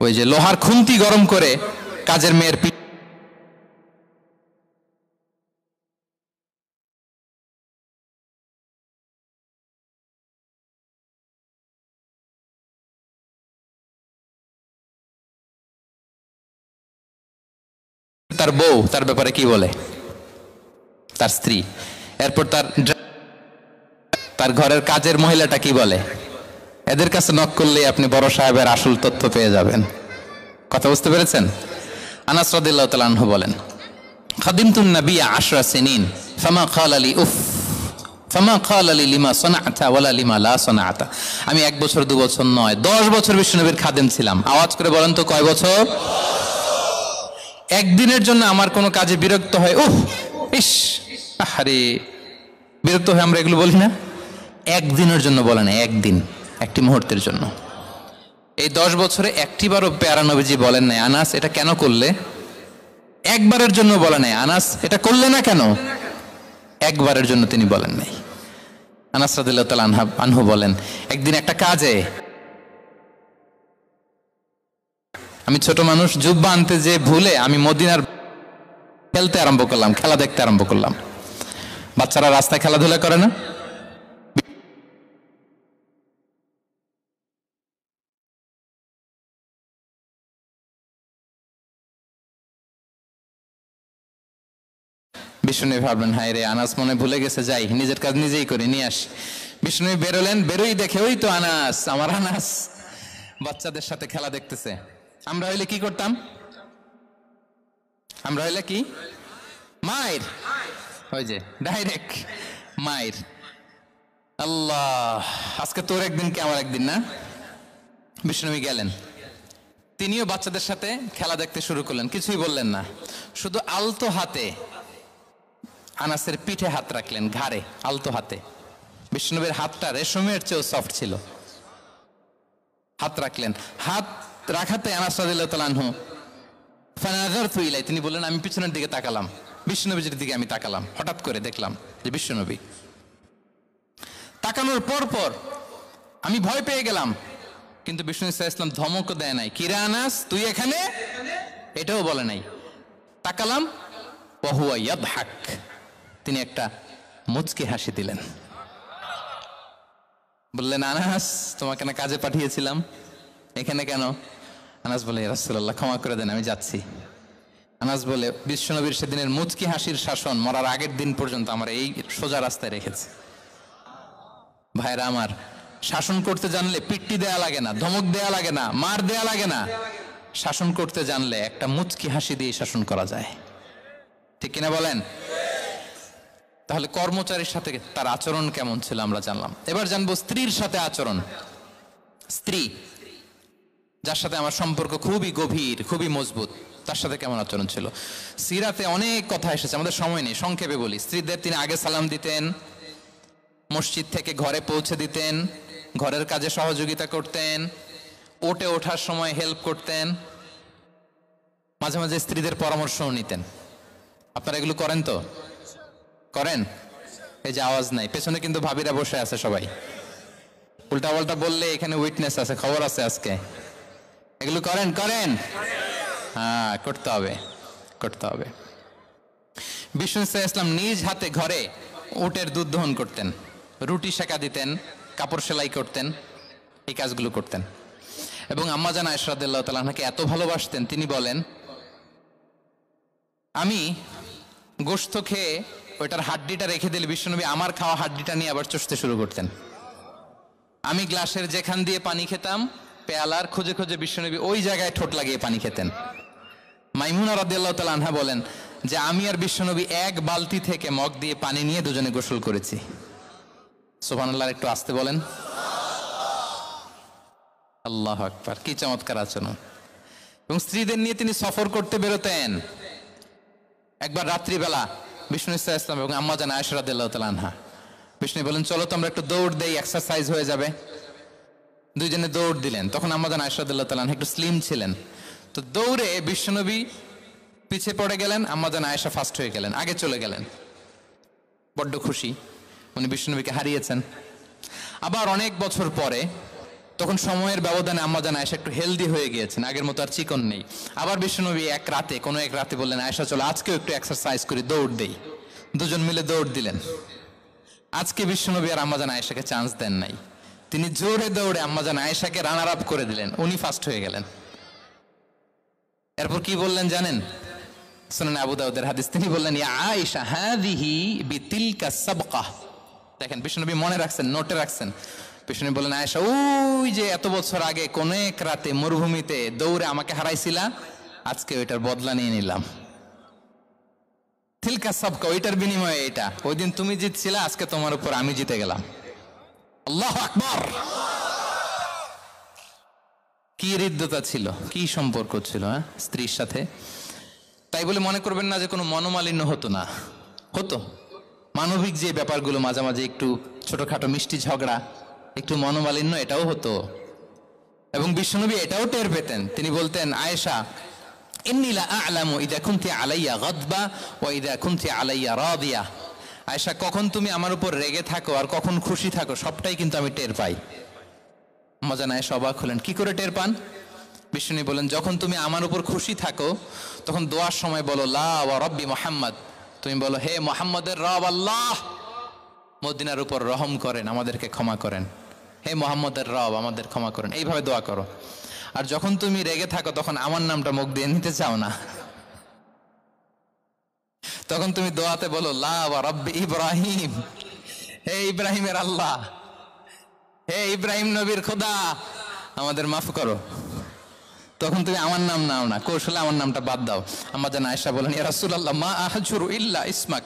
ওই যে লোহার খুন্তি গরম করে কাজের মেয়ের তার বউ তার ব্যাপারে কি বলে, তার স্ত্রী, এরপর তার ঘরের কাজের মহিলাটা কি বলে, এদের কাছে নক করলে আপনি বড় সাহেবের আসল তথ্য পেয়ে যাবেন। কথা বুঝতে পেরেছেন? আনাস রাদিয়াল্লাহু তাআলা আনহু বলেন, খাদিমতুন নবিয়্য 10 সিনিন ফামা ক্বালা লি উফ ফামা ক্বালা লি লিমা সানা'তা ওয়ালা লিমা লা সানা'তা। আমি 1 বছর 2 বছর নয়, 10 বছর বিশ্বনবীর খাদেম ছিলাম। আওয়াজ করে বলেন তো কয় বছর? একদিনের জন্য আমার কোনো কাজে বিরক্ত হয়, উফ ইস আরে, বিরক্ত হয়ে আমরা এগুলো বলি না? একদিনের জন্য বলে না, একদিন, একটি মুহূর্তের জন্য। এই 10 বছরে একটিবারও প্যারা নবীজি বলেন নাই, আনাস এটা কেন করলে? একবারের জন্য বলে নাই, আনাস এটা করলে না কেন? একবারের জন্য তিনি বলেন নাই। আনাস রাদিয়াল্লাহু তাআলা আনহু বলেন, একদিন একটা কাজে আমি ছোট মানুষ, জুব্বা আনতে যে ভুলে আমি মদিনার খেলতে আরম্ভ করলাম, খেলা দেখতে আরম্ভ করলাম। বাচ্চারা রাস্তায় খেলাধুলা করে না? বিষ্ণুনবী ভাবলেন, হায় রে, আনাস মনে ভুলে গেছে, যাই নিজের কাজ নিজেই করে নিয়ে আসি। বিষ্ণুনবী বেরোলেন, বেরোই দেখে ওই তো আনাস, আমার আনাস বাচ্চাদের সাথে খেলা দেখতেছে। আমরা হইলে কি করতাম? আমরা হইলে কি? মায়ের, ওই যে ডাইরেক্ট মায়ের। আল্লাহ, আজকে তোর একদিন কি আমার একদিন না? বিষ্ণুনবী গেলেন, তিনিও বাচ্চাদের সাথে খেলা দেখতে শুরু করলেন, কিছুই বললেন না, শুধু আলতো হাতে আনাসের পিঠে হাত রাখলেন, ঘাড়ে আলতো হাতে। বিষ্ণুনবীর হাতটা রেশমের চেয়েও সফট ছিল। হাত রাখলেন, হাত রাখাতে আনাস রাদিয়াল্লাহু তাআলা আনহু ফানাযারতু ইলাই, তিনি বললেন আমি পিছনের দিকে তাকালাম, বিষ্ণুনবীর দিকে আমি তাকালাম, হঠাৎ করে দেখলাম যে বিষ্ণুনবী। তাকানোর পর পর আমি ভয় পেয়ে গেলাম, কিন্তু বিষ্ণু সাল্লাল্লাহু আলাইহি ওয়াসাল্লাম ধমকও দেয় নাই, কিরে আনাস তুই এখানে, এটাও বলে নাই। তাকালাম, ওয়া হুয়া ইয়াদহাক, তিনি একটা মুচকি হাসি দিলেন। বললেন, আনাস তোমাকে না কাজে পাঠিয়েছিলাম, এখানে কেন? আনাস বলে, ইয়া রাসূলুল্লাহ ক্ষমা করে দেন, আমি যাচ্ছি। আনাস বলে, বিশ্বনবীর সেদিনের মুচকি হাসির শাসন মরার আগের দিন পর্যন্ত আমার এই সোজা রাস্তায় রেখেছে। ভাইরা আমার, শাসন করতে জানলে পিট্টি দেয়া লাগে না, ধমক দেয়া লাগে না, মার দেয়া লাগে না। শাসন করতে জানলে একটা মুচকি হাসি দিয়ে শাসন করা যায়, ঠিক কিনা বলেন? তাহলে কর্মচারীর সাথে তার আচরণ কেমন ছিল আমরা জানলাম। এবার জানবো স্ত্রীর সাথে আচরণ। স্ত্রী, যার সাথে আমার সম্পর্ক খুবই গভীর, খুবই মজবুত, তার সাথে কেমন আচরণ ছিল? সিরাতে অনেক কথা এসেছে, আমাদের সময় নেই, সংক্ষেপে বলি। স্ত্রীদের তিনি আগে সালাম দিতেন, মসজিদ থেকে ঘরে পৌঁছে দিতেন, ঘরের কাজে সহযোগিতা করতেন, ওঠে ওঠার সময় হেল্প করতেন, মাঝে মাঝে স্ত্রীদের পরামর্শও নিতেন। আপনারা এগুলো করেন তো? করেন? এই যে আওয়াজ নাই, পেছনে কিন্তু ভাবিরা বসে আছে সবাই, উল্টা পাল্টা বললে এখানে উইটনেস আছে, খবর আছে আজকে। এগুলো করেন? করেন? হ্যাঁ, করতে হবে, করতে হবে। বিষ্ণু সাল্লাল্লাহু আলাইহি ওয়াসাল্লাম নিজ হাতে ঘরে উটের দুধ দহন করতেন, রুটি সেকা দিতেন, কাপড় সেলাই করতেন, এই কাজগুলো করতেন। এবং আম্মা জান আয়েশা রাদিয়াল্লাহু তাআলা আনহাকে এত ভালোবাসতেন, তিনি বলেন, আমি গোশত খেয়ে ওইটার হাড্ডিটা রেখে দিলে বিশ্বনবী আমার খাওয়া হাড্ডিটা নিয়ে আবার চষতে শুরু করতেন। আমি গ্লাসের যেখান দিয়ে পানি খেতাম, পেয়ালার খুঁজে খুঁজে বিশ্বনবী ওই জায়গায় ঠোঁট লাগিয়ে পানি খেতেন। মাইমুনা রাদিয়াল্লাহু তাআলা আনহা বলেন যে আমি আর বিশ্বনবী এক বালতি থেকে মগ দিয়ে পানি নিয়ে দুজনে গোসল করেছি। সুবহানাল্লাহ, একটু আস্তে বলেন। আল্লাহু আকবার, কি চমৎকার আচরণ। এবং স্ত্রীদের নিয়ে তিনি সফর করতে বেরোতেন। একবার রাত্রিবেলা বিষ্ণু সাল্লাল্লাহু আলাইহি ওয়াসাল্লাম এবং আম্মা জান আয়েশা রাদিয়াল্লাহু তাআলা আনহা, বিষ্ণু বলেন চলো তো আমরা একটু দৌড় দেই, এক্সারসাইজ হয়ে যাবে। দুইজনে দৌড় দিলেন। তখন আম্মা জান আয়েশা রাদিয়াল্লাহু তাআলা আনহা একটু স্লিম ছিলেন, তো দৌড়ে বিশ্বনবী পিছে পড়ে গেলেন, আম্মা জান আয়েশা ফার্স্ট হয়ে গেলেন, আগে চলে গেলেন। বড্ড খুশি, উনি বিশ্বনবীকে হারিয়েছেন। আবার অনেক বছর পরে তখন সময়ের ব্যবধানে আম্মাজান আয়েশা একটু হেলদি হয়ে গিয়েছেন, আগের মতো আর চিকন নেই। আবার বিশ্বনবী এক রাতে বললেন, আয়েশা চলো আজকেও একটু এক্সারসাইজ করি, দৌড় দেই। দুজন মিলে দৌড় দিলেন। আজকে বিশ্বনবী আর আম্মাজান আয়েশাকে চান্স দেন নাই, তিনি জোরে দৌড়ে আম্মাজান আয়েশাকে রানার আপ করে দিলেন, উনি ফার্স্ট হয়ে গেলেন। এরপর কি বললেন জানেন? সুনান আবু দাউদের হাদিস, তিনি বললেন, ইয়া আয়েশা হাযিহি বিতিলকা সাবকা। দেখেন বিশ্বনবী মনে রাখছেন, নোটে রাখছেন। বিশ্বনবী বললেন, আয়েশা ওই যে এত বছর আগে কোন এক রাতে মরুভূমিতে দৌড়ে আমাকে হারাইছিলা, আজকে ওইটার বদলা নিয়ে নিলাম। তিলকা সাবকা, ওইটার বিনিময়ে এটা। ওই দিন তুমি জিতছিলা, আজকে তোমার উপর আমি জিতে গেলাম। আল্লাহু আকবার। কি হৃদ্যতা ছিল, কি সম্পর্ক ছিল স্ত্রীর সাথে। তাই বলে মনে করবেন না যে কোনো মনোমালিন্য হতো না, হতো। মানবিক যে ব্যাপারগুলো, মাঝে মাঝে একটু ছোটখাটো মিষ্টি ঝগড়া, একটু মনোমালিন্য, এটাও হতো। এবং বিশ্বনবী এটাও টের পেতেন। তিনি বলতেন, আয়েশা ইন্নী লা আ'লামু ইযা কুনতি আলাইয়া গাদবা ওয়া ইযা কুনতি আলাইয়া রাদিয়া। আয়েশা, কখন তুমি আমার উপর রেগে থাকো আর কখন খুশি থাকো, সবটাই কিন্তু আমি টের পাই। আম্মাজান আয়েশা অবাক হলেন, কি করে টের পান? বিশ্বনবী বলেন, যখন তুমি আমার উপর খুশি থাকো তখন দোয়ার সময় বলো লা ওয়া রাব্বি মুহাম্মদ, তুমি বলো হে মুহাম্মদের রব আল্লাহ, মদিনার উপর রহম করেন, আমাদেরকে ক্ষমা করেন। হে মুহাম্মদের রব, আমাদের ক্ষমা করেন, এইভাবে দোয়া করো। আর যখন তুমি রেগে থাকো তখন আমার নামটা মুখ দিয়ে নিতে চাও না, তখন তুমি দোয়াতে বলো লা ওয়া রাব্বি ইব্রাহিম, হে ইব্রাহিমের আল্লাহ, হে ইব্রাহিম নবীর খোদা, আমাদের মাফ করো। তখন তুমি আমার নাম নাও না, কৌশলে আমার নামটা বাদ দাও। আম্মাজান আয়েশা বলেন, ইয়া রাসূলুল্লাহ মা আহজুরু ইল্লা ইসমাক।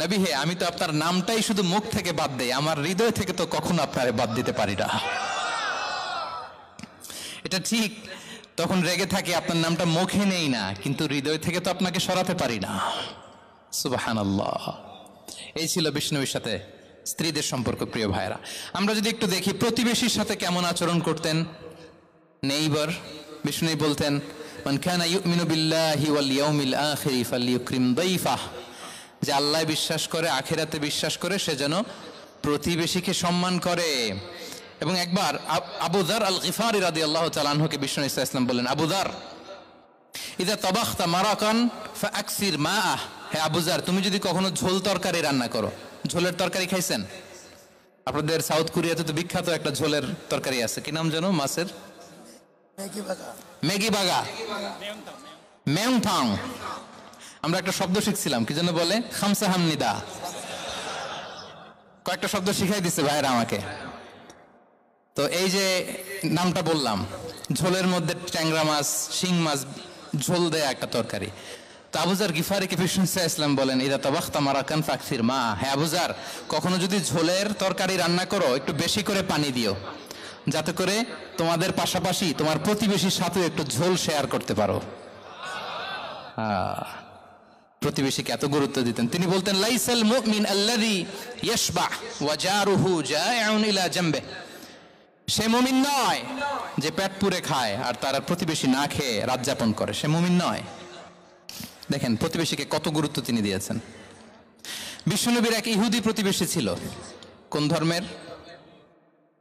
নবী হে, আমি তো আপনার নামটাই শুধু মুখ থেকে বাদ দেই, আমার হৃদয় থেকে তো কখনো আপনারে বাদ দিতে পারি না। এটা ঠিক, তখন রেগে থাকি, আপনার নামটা মুখে নেই না, কিন্তু হৃদয় থেকে তো আপনাকে সরাতে পারি না। সুবহানাল্লাহ। এই ছিল বিষ্ণবীর সাথে স্ত্রীদের সম্পর্ক। প্রিয় ভাইরা, আমরা যদি একটু দেখি প্রতিবেশীর সাথে কেমন আচরণ করতেন নেইবার। বিষ্ণু বলতেন, মান কানা ইউমিনু বিল্লাহি ওয়াল ইয়াউমিল আখিরি ফালইউকরিম দাইফাহ, যে আল্লাহ বিশ্বাস করে, আখিরাতে বিশ্বাস করে, সে যেন প্রতিবেশীকে সম্মান করে। এবং একবার আবু যার আল গিফারি রাদিয়াল্লাহু তাআলা আনহুকে বিষ্ণু সাল্লাল্লাহু আলাইহি ওয়াসাল্লাম বললেন, আবু যার ইযা তাবাখতা মারাকান ফাআকসির মাআহ, হে আবু যার, তুমি যদি কখনো ঝোল তরকারি রান্না করো, ঝোলের তরকারি খাইছেন? আপনাদের সাউথ কোরিয়াতে তো বিখ্যাত একটা ঝোলের তরকারি আছে, কি নাম যেন, মাছের ম্যাগি বাগা, মেয়ংথাং। আমরা একটা শব্দ শিখছিলাম, কি যেন বলে, খামসা হামনিদা। কয়েকটা শব্দ শিখাই দিচ্ছে ভাইরা আমাকে। তো এই যে নামটা বললাম, ঝোলের মধ্যে ট্যাংরা মাছ, শিং মাছ ঝোল দেয়া একটা তরকারি। তো আবু যার গিফারিকে বিষ্ণু সাল্লাল্লাহু আলাইহি ওয়াসাল্লাম বলেন, ইদা তাবাখতা মারাকান ফাকসির মা, হে আবু যার, কখনো যদি ঝোলের তরকারি রান্না করো, একটু বেশি করে পানি দিও, যাতে করে তোমাদের পাশাপাশি তোমার প্রতিবেশীর সাথে একটু ঝোল শেয়ার করতে পারো। প্রতিবেশীকে এত গুরুত্ব দিতেন। তিনি বলতেন, লাইসাল মুমিন আল্লাযী ইয়াশবা' ওয়া জারুহু জাইউন ইলা জামবে, সে মুমিন নয় যে পেট পুরে খায় আর তার প্রতিবেশী না খেয়ে রাত যাপন করে, সে মুমিন নয়। দেখেন প্রতিবেশীকে কত গুরুত্ব তিনি দিয়েছেন। বিশ্বনবীর এক ইহুদি প্রতিবেশী ছিল। কোন ধর্মের?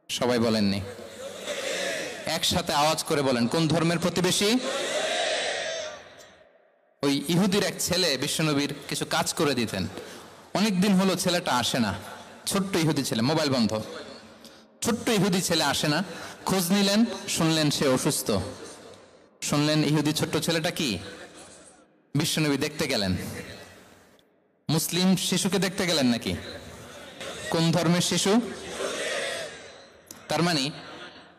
সবাই বলেননি, একসাথে আওয়াজ করে বলেন, কোন ধর্মের প্রতিবেশী? ওই ইহুদির এক ছেলে বিশ্বনবীর কিছু কাজ করে দিতেন। অনেকদিন হলো ছেলেটা আসে না, ছোট্ট ইহুদি ছেলে, মোবাইল বন্ধ, ছোট্ট ইহুদি ছেলে আসে না। খোঁজ নিলেন, শুনলেন সে অসুস্থ। শুনলেন ইহুদি ছোট্ট ছেলেটা কি? বিশ্বনবী দেখতে গেলেন। মুসলিম শিশুকে দেখতে গেলেন নাকি? কোন ধর্মের শিশু? তার মানে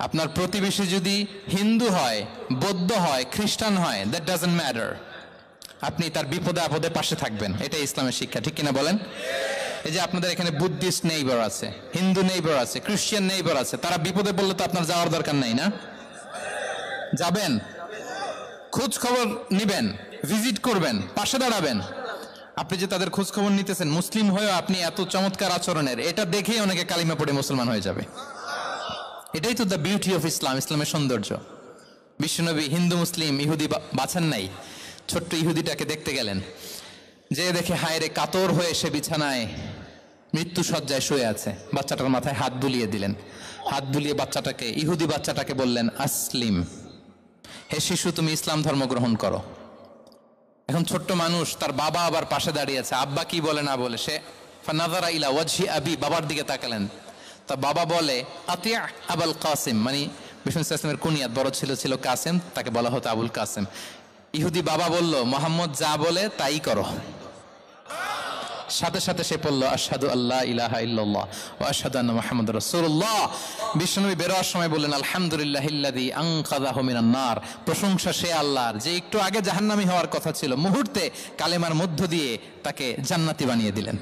আপনার প্রতিবেশী যদি হিন্দু হয়, বৌদ্ধ হয়, খ্রিস্টান হয়, দ্যাট ডাজন্ট ম্যাটার, আপনি তার বিপদে আপদে পাশে থাকবেন। এটাই ইসলামের শিক্ষা, ঠিক কিনা বলেন? এই যে আপনাদের এখানে বুদ্ধিস্ট নেইবার আছে, হিন্দু নেইবার আছে, খ্রিস্টান নেইবার আছে, তারা বিপদে পড়লে তো আপনার যাওয়ার দরকার নাই, না? যাবেন, খোঁজ খবর নিবেন, ভিজিট করবেন, পাশে দাঁড়াবেন। আপনি যে তাদের খোঁজ খবর নিতেছেন, মুসলিম হয়েও আপনি এত চমৎকার আচরণের, এটা দেখেই অনেকে কালিমা পড়ে মুসলমান হয়ে যাবে। এটাই তো দ্য বিউটি অফ ইসলাম, ইসলামের সৌন্দর্য। বিশ্বনবী হিন্দু মুসলিম ইহুদি বাছান নাই, ছোট্ট ইহুদিটাকে দেখতে গেলেন। যে দেখে হায়রে, কাতর হয়ে সে বিছানায় মৃত্যু শয্যায় শুয়ে আছে। বাচ্চাটার মাথায় হাত বুলিয়ে দিলেন। হাত বুলিয়ে বাচ্চাটাকে, ইহুদি বাচ্চাটাকে বললেন, আসলিম, হে শিশু তুমি ইসলাম ধর্ম গ্রহণ করো। এখন ছোট্ট মানুষ, তার বাবা আবার পাশে দাঁড়িয়েছে, আব্বা কি বলে না বলে, সে ফানাযারা ইলা ওয়াজহি আবি, বাবার দিকে তাকালেন। তা বাবা বলে আতিয়া আবুল কাসিম, মানে বিষ্ণু ইসলামের কুনিয়াত, বড় ছিল ছিল কাসিম, তাকে বলা হতো আবুল কাসিম। ইহুদি বাবা বলল, মোহাম্মদ যা বলে তাই করো। সাথে সাথে সে পড়ল আশহাদু আল্লাহ ইলাহা ইল্লাল্লাহ ওয়া আশহাদু আন্না মুহাম্মাদুর রাসূলুল্লাহ। বিশ্বনবী বেরোয়ার সময় বললেন, আলহামদুলিল্লাহিল্লাযী আনকাযাহু মিনান নার, প্রশংসা সে আল্লাহর যে একটু আগে জাহান্নামী হওয়ার কথা ছিল, মুহূর্তে কালেমার মধ্য দিয়ে তাকে জান্নাতি বানিয়ে দিলেন।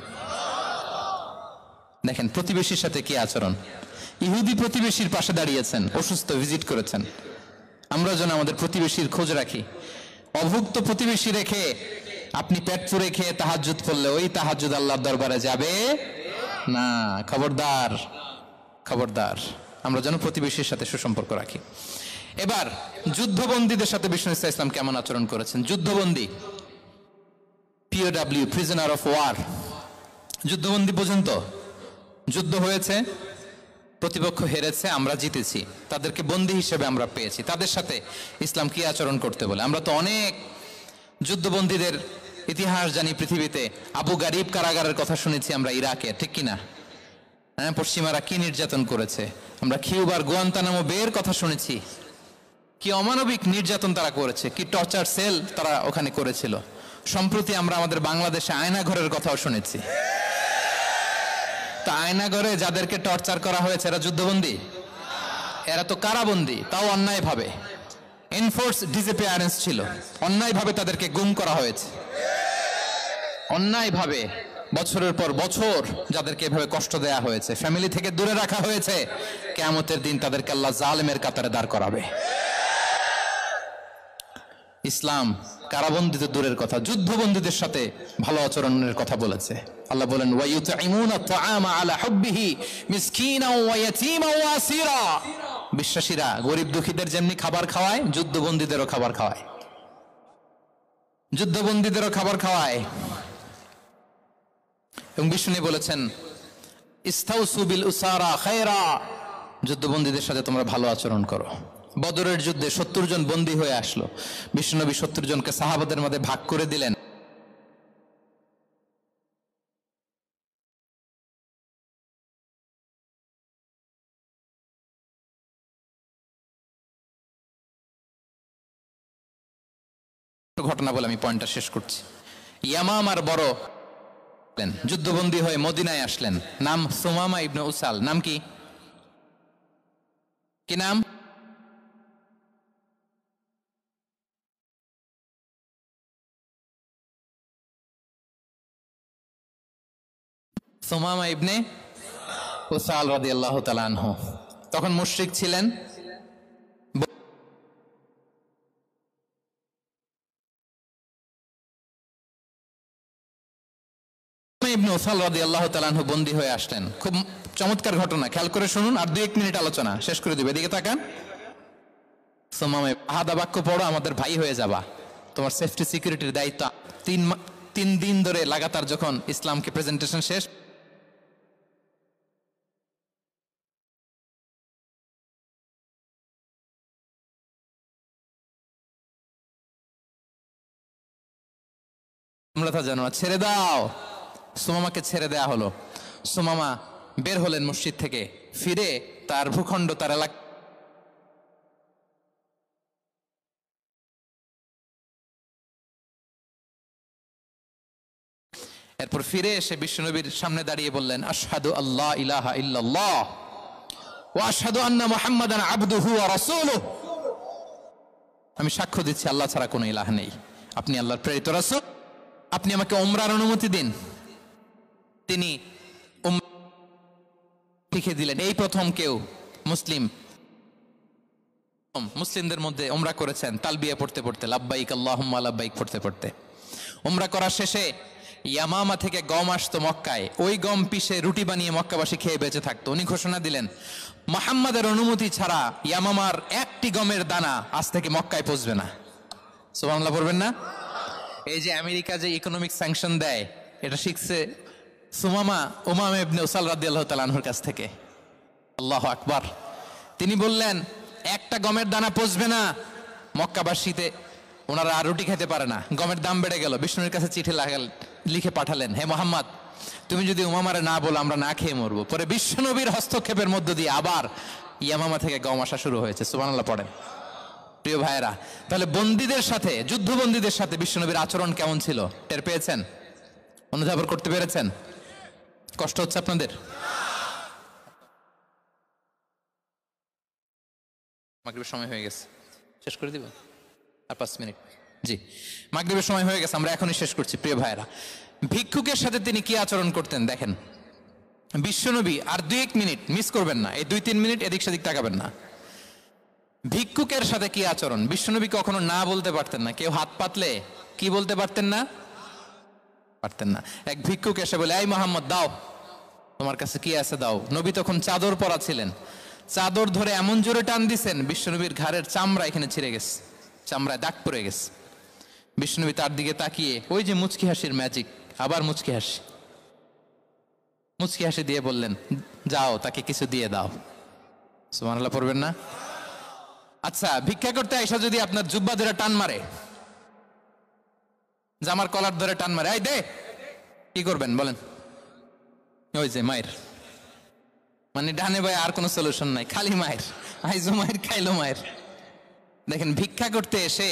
দেখেন প্রতিবেশীর সাথে কি আচরণ। ইহুদি প্রতিবেশীর পাশে দাঁড়িয়েছেন, অসুস্থ, ভিজিট করেছেন। আমরা যেন আমাদের প্রতিবেশীর খোঁজ রাখি। অভুক্ত প্রতিবেশী রেখে আপনি পেট পুরে খেয়ে তাহাজ্জুদ পড়লে ওই তাহাজ্জুদ আল্লাহর দরবারে যাবে না। খবরদার, খবরদার, আমরা যেন প্রতিবেশীর সাথে সুসম্পর্ক রাখি। এবার যুদ্ধবন্দীদের সাথে বিষ্ণু ইসলাম কেমন আচরণ করেছেন। যুদ্ধবন্দী, POW, প্রিজনার অফ ওয়ার, যুদ্ধবন্দী পর্যন্ত যুদ্ধ হয়েছে, প্রতিপক্ষ হেরেছে, আমরা জিতেছি, তাদেরকে বন্দী হিসেবে আমরা পেয়েছি, তাদের সাথে ইসলাম কি আচরণ করতে বলে। আমরা তো অনেক যুদ্ধবন্দীদের ইতিহাস জানি পৃথিবীতে। আবু গারিব কারাগারের কথা শুনেছি আমরা ইরাকে, ঠিক কিনা? হ্যাঁ, পশ্চিমারা কি নির্যাতন করেছে। আমরা কিউবার গুয়ান্তানামো বের কথা শুনেছি, কি অমানবিক নির্যাতন তারা করেছে, কি টর্চার সেল তারা ওখানে করেছিল। সম্প্রতি আমরা আমাদের বাংলাদেশে আয়নাঘরের কথাও শুনেছি। তা আয়নাঘরে যাদেরকে টর্চার করা হয়েছে এরা যুদ্ধবন্দী? এরা তো কারাবন্দী, তাও অন্যায় ভাবে। এনফোর্স ডিসঅ্যাপিয়ারেন্স ছিল, অন্যায় ভাবে তাদেরকে গুম করা হয়েছে। অন্যায় ভাবে বছরের পর বছর যাদেরকে এভাবে কষ্ট দেয়া হয়েছে, ফ্যামিলি থেকে দূরে রাখা হয়েছে, কিয়ামতের দিন তাদেরকে আল্লাহ জালেমের কাতারে দাঁড় করাবে। ইসলাম কারাবন্দী তো দূরের কথা, যুদ্ধবন্দীদের সাথে ভালো আচরণের কথা বলেছে। আল্লাহ বলেন, ওয়া ইউতঈমুনা আত-তাআমা আলা হুব্বিহি মিসকিনাও ওয়া ইয়াতীমান ওয়া আসীরা। বিশ্বাসীরা গরিব দুঃখীদের যেমনি খাবার খাওয়ায়, যুদ্ধবন্দীদেরও খাবার খাওয়ায়, যুদ্ধবন্দীদেরও খাবার খাওয়ায়। এবং বিষ্ণু বলেছেন, ইস্তাউসু বিল উসারা খায়রা, যুদ্ধবন্দীদের সাথে তোমরা ভালো আচরণ করো। বদরের যুদ্ধে 70 জন বন্দী হয়ে আসলো। বিশ্বনবী 70 জনকে সাহাবাদের মধ্যে ভাগ করে দিলেন। ঘটনা বলে আমি পয়েন্টটা শেষ করছি। ইয়ামামার বড় যুদ্ধবন্দী হয়ে মদিনায় আসলেন, নাম সুমামা ইবনে উসাল। নাম কি? কি নাম? সুমামা ইবনে উসাল রাদিয়াল্লাহু তাআলা আনহু। তখন মুশরিক ছিলেন। ইবনে উসাল রাদিয়াল্লাহু তাআলা আনহু বন্দী হয়ে আসলেন। খুব চমৎকার ঘটনা, খেয়াল করে শুনুন, আর 2-1 মিনিট আলোচনা শেষ করে দিবে। এদিকে তাকান। সুমামা, আহাদা বাক্য পড়ো, আমাদের ভাই হয়ে যাবা, তোমার সেফটি সিকিউরিটির দায়িত্ব। 3 দিন ধরে লাগাতার যখন ইসলামকে প্রেজেন্টেশন শেষ, তোমরা তা জানো না, ছেড়ে দাও। সুমামাকে ছেড়ে দেয়া হলো। সুমামা বের হলেন মসজিদ থেকে, ফিরে তার ভূখণ্ড, তার এলাকা, এরপর ফিরে এসে বিশ্বনবীর সামনে দাঁড়িয়ে বললেন, আশহাদু আল্লাহ ইলাহা ইল্লাল্লাহ ওয়া আশহাদু আন্না মুহাম্মাদান আবদুহু ওয়া রাসূলুহু। আমি সাক্ষ্য দিচ্ছি আল্লাহ ছাড়া কোনো ইলাহ নেই, আপনি আল্লাহর প্রেরিত রাসূল। আপনি আমাকে উমরার অনুমতি দিন। তিনি লিখে দিলেন। এই প্রথম কেউ মুসলিমদের মধ্যে উমরা করেছেন, তালবিয়া পড়তে পড়তে, লাব্বাইক আল্লাহুম্মা লাব্বাইক পড়তে পড়তে। উমরা করার শেষে ইয়ামামা থেকে গম আসতো মক্কায়, ওই গম পিষে রুটি বানিয়ে মক্কাবাসী খেয়ে বেঁচে থাকতো। উনি ঘোষণা দিলেন, মুহাম্মাদের অনুমতি ছাড়া ইয়ামামার একটি গমের দানা আজ থেকে মক্কায় পৌঁছবে না। সুবহানাল্লাহ পড়বেন না? এই যে আমেরিকা যে ইকোনমিক স্যাংশন দেয়, এটা শিখছে সুমামা ইবনে উসাল রাদিয়াল্লাহু তাআলা আনহুর কাছ থেকে। আল্লাহু আকবার। তিনি বললেন একটা গমের দানা পচবে না। মক্কাবাসীতে ওনারা আর রুটি খেতে পারে না, গমের দাম বেড়ে গেল। বিষ্ণুর কাছে চিঠি লিখে পাঠালেন, হে মোহাম্মদ, তুমি যদি উমামারে না বলো আমরা না খেয়ে মরবো। পরে বিশ্বনবীর হস্তক্ষেপের মধ্য দিয়ে আবার ইয়ামামা থেকে গম আসা শুরু হয়েছে। সুবহানাল্লাহ পড়েন। প্রিয় ভাইয়েরা, তাহলে বন্দীদের সাথে, যুদ্ধবন্দীদের সাথে বিশ্বনবীর আচরণ কেমন ছিল টের পেয়েছেন? অনুধাবন করতে পেরেছেন? কষ্ট হচ্ছে আপনাদের? মাগরিবের সময় হয়ে গেছে, শেষ করে দিব আর 5 মিনিট। জি, মাগরিবের সময় হয়ে গেছে, আমরা এখনই শেষ করছি। প্রিয় ভাইয়েরা, ভিক্ষুকের সাথে তিনি কি আচরণ করতেন দেখেন। বিশ্বনবী আর 2-1 মিনিট মিস করবেন না, এই 2-3 মিনিট এদিক সেদিক তাকাবেন না। ভিক্ষুকের সাথে কি আচরণ? বিশ্বনবী কখনো না বলতে পারতেন না। কেউ হাত পাতলে কি বলতে পারতেন না? পারতেন না। এক ভিক্ষুক এসে বলে, এই মোহাম্মদ দাও, তোমার কাছে কি আছে দাও। নবী তখন চাদর পরা ছিলেন, চাদর ধরে এমন জোরে টান দিছেন বিশ্বনবীর ঘাড়ের চামড়া এখানে ছিঁড়ে গেছে, চামড়ায় দাগ পড়ে গেছে। বিশ্বনবী তার দিকে তাকিয়ে ওই যে মুচকি হাসির ম্যাজিক, আবার মুচকি হাসি দিয়ে বললেন, যাও তাকে কিছু দিয়ে দাও। সুবহানাল্লাহ পড়বেন না? আচ্ছা, ভিক্ষা করতে আইসা যদি আপনার জুব্বা ধরে টান মারে, জামার কলার ধরে টান মারে, এই দে, কি করবেন বলেন? ওই যে মায়ের, মানে ডানে ভাই আর কোনো সলিউশন নাই, খালি মায়ের, আইজো মায়ের খাইলো মায়ের। দেখেন, ভিক্ষা করতে এসে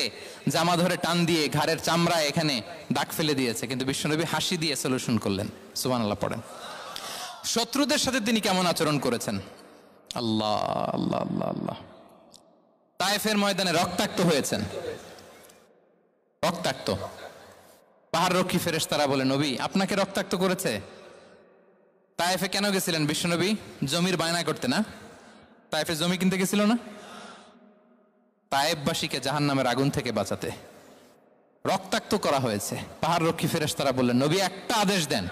জামা ধরে টান দিয়ে ঘাড়ের চামড়া এখানে দাগ ফেলে দিয়েছে, কিন্তু বিশ্বনবী হাসি দিয়ে সলিউশন করলেন। সুবহানাল্লাহ পড়েন। শত্রুদের সাথে তিনি কেমন আচরণ করেছেন? আল্লাহ আল্লাহ আল্লাহ আল্লাহ। তায়েফের ময়দানে রক্তাক্ত হয়েছেন, রক্তাক্ত। পাহাড় রক্ষী ফেরেশতারা বলে, নবী আপনাকে রক্তাক্ত করেছে? তায়েফে কেন গেছিলেন বিশ্বনবী? জমির বায়না করতে না? তায়েফে জমি কিনতে গেছিল না? তায়েফবাসীকে জাহান্নামের আগুন থেকে বাঁচাতে রক্তাক্ত করা হয়েছে। পাহাড় রক্ষী ফেরেশতারা বললেন, নবী একটা আদেশ দেন,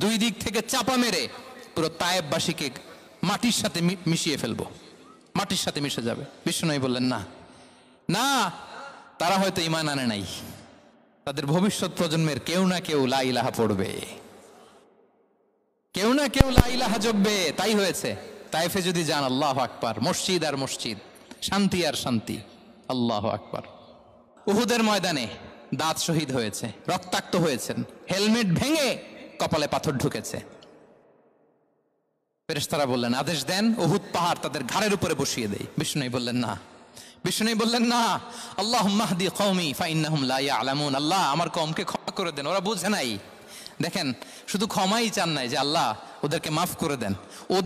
2 দিক থেকে চাপা মেরে পুরো তায়েফবাসীকে মাটির সাথে মিশিয়ে ফেলবো, মাটির সাথে মিশে যাবে। বিশ্বনবী বললেন, না না, তারা হয়তো ঈমান আনে নাই, তাদের ভবিষ্যৎ প্রজন্মের কেউ না কেউ লা ইলাহা পড়বে, কেউ না কেউ লা ইলাহা জপবে, তাই হয়েছে। তায়েফে যদি যান, আল্লাহু আকবার, মসজিদ আর মসজিদ, শান্তি আর শান্তি। আল্লাহু আকবার। উহুদের ময়দানে দাঁত শহীদ হয়েছে, রক্তাক্ত হয়েছেন, হেলমেট ভেঙে কপালে পাথর ঢুকেছে। ফেরেশতারা বললেন, আদেশ দেন উহুদ পাহাড় তাদের ঘাড়ের উপরে বসিয়ে দেয়। বিষ্ণু বললেন না, বিষ্ণু বললেন না, আল্লাহুম্মা হদি কওমি ফাইন্নাহুম লা ইয়ালামুন। আল্লাহ আমার কওমকে ক্ষমা করে দেন, ওরা বুঝে নাই। দেখেন, শুধু ক্ষমাই চান নাই যে আল্লাহ ওদেরকে মাফ করে দেন, ও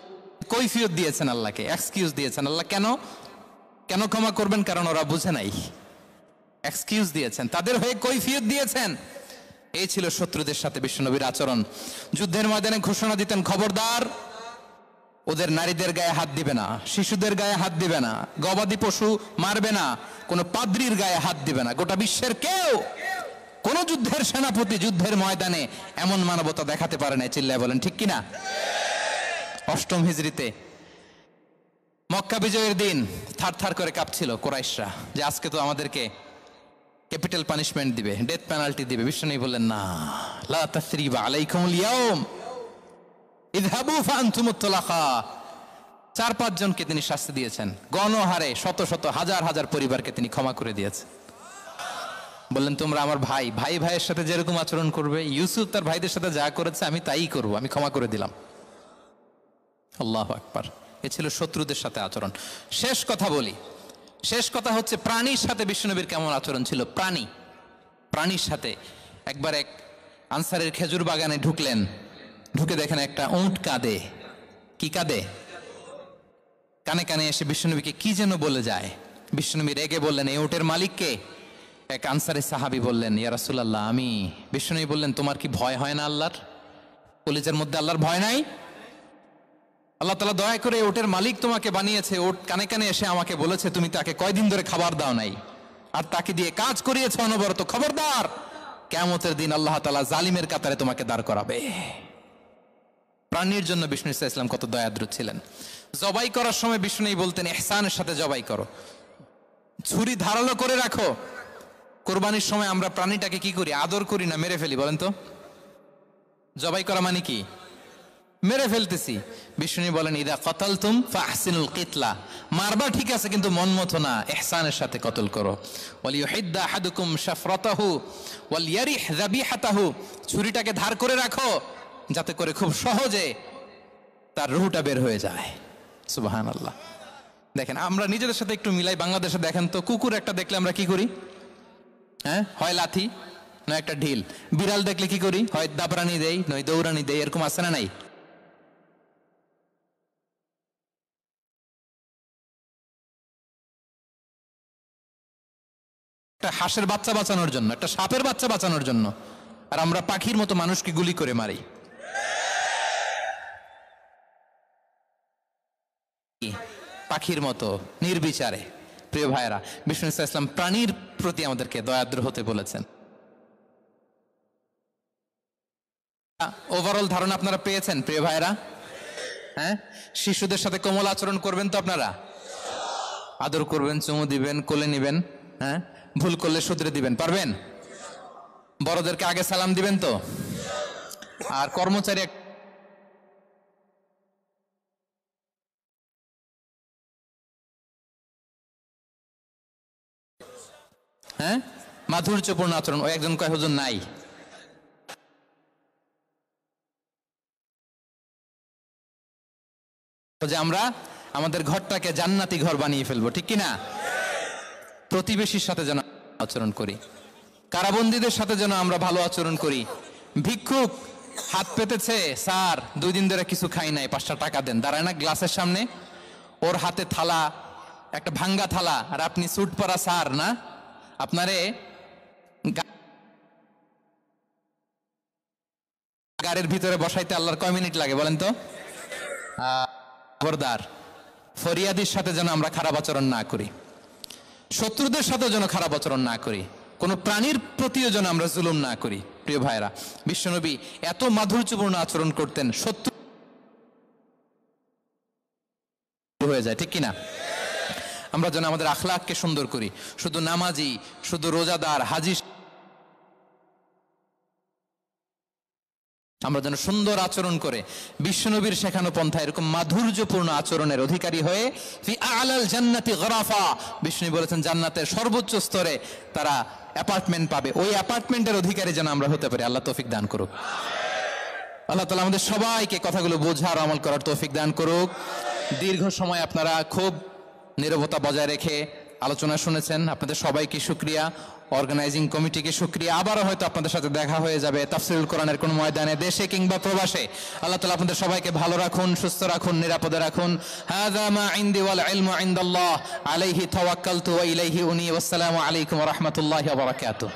কৈফিয়ত দিয়েছেন আল্লাহকে, এক্সকিউজ দিয়েছেন। আল্লাহ কেন কেন ক্ষমা করবেন? কারণ ওরা বুঝে নাই। এক্সকিউজ দিয়েছেন, তাদের হয়ে কৈফিয়ত দিয়েছেন। এই ছিল শত্রুদের সাথে বিশ্বনবীর আচরণ। যুদ্ধের ময়দানে ঘোষণা দিতেন, খবরদার ওদের নারীদের গায়ে হাত দিবে না, শিশুদের গায়ে হাত দিবে না, গবাদি পশু মারবে না, কোনো পাদ্রীর গায়ে হাত দিবে না। গোটা বিশ্বের কেউ, কোন যুদ্ধের সেনাপতি যুদ্ধের ময়দানে এমন মানবতা দেখাতে পারে না। চিল্লায় বলেন ঠিক কিনা? 8ম হিজরিতে মক্কা বিজয়ের দিন থার করে কাঁপছিল কুরাইশরা যে আজকে তো আমাদেরকে ক্যাপিটাল পানিশমেন্ট দিবে, ডেথ পেনাল্টি দিবে। বিশ্বনবী বললেন, না, লা তাসরিবা আলাইকুমুল ইয়াউম ইযহাবু ফাআনতুমুত তুলাকা। 4-5 জনকে তিনি শাস্তি দিয়েছেন, গণহারে শত শত হাজার হাজার পরিবারকে তিনি ক্ষমা করে দিয়েছেন। বললেন, তোমরা আমার ভাই, ভাই ভাইয়ের সাথে যেরকম আচরণ করবে, ইউসুফ তার ভাইদের সাথে যা করেছে আমি তাই করব, আমি ক্ষমা করে দিলাম। আল্লাহু আকবার। এ ছিল শত্রুদের সাথে আচরণ। শেষ কথা বলি, শেষ কথা হচ্ছে প্রাণীর সাথে বিশ্বনবীর কেমন আচরণ ছিল। প্রাণীর সাথে একবার এক আনসারের খেজুর বাগানে ঢুকলেন, ঢুকে দেখেন একটা উট কাঁদে। কি কাঁদে? কানে কানে এসে বিশ্বনবীকে কি যেন বলে যায়। বিশ্বনবী রেগে বললেন, এই উটের মালিক কে? এক আনসারের সাহাবী বললেন, ইয়া রাসূলুল্লাহ আমি। বিশ্বনবী বললেন, তোমার কি ভয় হয় না আল্লাহর? কলিজার মধ্যে আল্লাহর ভয় নাই? আল্লাহ তাআলা দয়া করে ওটের মালিক তোমাকে বানিয়েছে, ওট কানে কানে এসে আমাকে বলেছে তুমি তাকে কয়দিন ধরে খাবার দাও নাই, আর তাকে দিয়ে কাজ করিয়েছে অনবরত। খবরদার, কিয়ামতের দিন আল্লাহ তাআলা জালিমের কাতারে তোমাকে দাঁড় করাবে। প্রাণীর জন্য বিষ্ণু ইসলাম কত দয়াদ্র ছিলেন। জবাই করার সময় বিষ্ণু বলতেন, ইহসানের সাথে জবাই করো, ছুরি ধারালো করে রাখো। কোরবানির সময় আমরা প্রাণীটাকে কি করি? আদর করি না, মেরে ফেলি। বলেন তো, জবাই করা মানে কি? মেরে ফেলতেছি। বিষ্ণু বলেন ইদা কতালতুম ফাহসিনুল কিতলা, মারবা ঠিক আছে কিন্তু মন মতো না, ইহসানের সাথে কতল করো। ওয়ালিয়ুহিদ্দা আহাদুকুম শাফরাতাহু ওয়ালিয়ারিহ যাবিহাতাহু, ছুরিটাকে ধার করে রাখো যাতে করে খুব সহজে তার রুহটা বের হয়ে যায়। সুবহানাল্লাহ। দেখেন আমরা নিজেদের সাথে একটু মিলাই। বাংলাদেশে দেখেন তো, কুকুর একটা দেখলে আমরা কি করি? হ্যাঁ, হয় লাথি নয় একটা ঢিল। বিড়াল দেখলে কি করি? হয় দাবরানি দেই নয় দৌড়ানি দেই। এরকম আছে না নাই? একটা হাঁসের বাচ্চা বাঁচানোর জন্য, একটা সাপের বাচ্চা বাঁচানোর জন্য, আর আমরা পাখির মতো মানুষকে গুলি করে মারি। পাখির মতো নির্বিচারে। প্রিয় ভাইরা, বিষ্ণু ইসলাম প্রাণীর প্রতি আমাদেরকে দয়াদ্র হতে বলেছেন। ওভারঅল ধারণা আপনারা পেয়েছেন প্রিয় ভাইরা? হ্যাঁ, শিশুদের সাথে কোমল আচরণ করবেন তো আপনারা? আদর করবেন, চুমু দিবেন, কোলে নিবেন। হ্যাঁ, ভুল করলে শুধরে দিবেন, পারবেন? বড়দেরকে আগে সালাম দিবেন তো? আর কর্মচারী হ্যাঁ মাধুর্যপূর্ণ আচরণ। ওই একজন কয় হুজুর নাই। যে আমরা আমাদের ঘরটাকে জান্নাতি ঘর বানিয়ে ফেলবো, ঠিক কিনা? প্রতিবেশীর সাথে যেন আচরণ করি, কারাবন্দীদের সাথে যেন আমরা ভালো আচরণ করি। ভিক্ষুক হাত পেতেছে, স্যার 2 দিন ধরে কিছু খাই নাই, 5টা টাকা দেন। দাঁড়ায় না গ্লাসের সামনে, ওর হাতে থালা, একটা ভাঙ্গা থালা, আর আপনি স্যুট পরা স্যার না, আপনারে গাড়ির ভিতরে বসাইতে আল্লাহর কয় মিনিট লাগে বলেন তো? খবরদার, ফরিয়াদির সাথে যেন আমরা খারাপ আচরণ না করি, শত্রুদের সাথে যেন খারাপ আচরণ না করি, কোনো প্রাণীর প্রতিও যেন আমরা জুলুম না করি। প্রিয় ভাইরা, বিশ্বনবী এত মাধুর্যপূর্ণ আচরণ করতেন, শত্রু হয়ে যায়, ঠিক কিনা? আমরা যেন আমাদের আখলাককে সুন্দর করি। শুধু নামাজি, শুধু রোজাদার, হাজি, আমরা যেন সুন্দর আচরণ করে বিশ্বনবীর শেখানো পন্থা এরকম মাধুর্যপূর্ণ আচরণের অধিকারী হয়ে ফি আলাল জান্নাতি গরাফা, বিষ্ণু বলেছেন জান্নাতের সর্বোচ্চ স্তরে তারা অ্যাপার্টমেন্ট পাবে। ওই অ্যাপার্টমেন্টের অধিকারী যেন আমরা হতে পারি। আল্লাহ তৌফিক দান করুক। আল্লাহ তাআলা আমাদের সবাইকে কথাগুলো বোঝার, আমল করার তৌফিক দান করুক। দীর্ঘ সময় আপনারা খুব নীরবতা বজায় রেখে আলোচনা শুনেছেন, আপনাদের সবাইকে শুকরিয়া। অর্গানাইজিং কমিটিকে শুকরিয়া। আবারও হয়তো আপনাদের সাথে দেখা হয়ে যাবে তাফসীরুল কোরআনের কোন ময়দানে, দেশে কিংবা প্রবাসে। আল্লাহ তাআলা আপনাদের সবাইকে ভালো রাখুন, সুস্থ রাখুন, নিরাপদে রাখুন। হাযা মা ইনদি ওয়াল ইলমু ইনদাল্লাহ, আলাইহি তাওয়াক্কালতু ওয়া ইলাইহি উনী। ওয়াসসালামু আলাইকুম ওয়া রাহমাতুল্লাহি ওয়া বারাকাতুহু।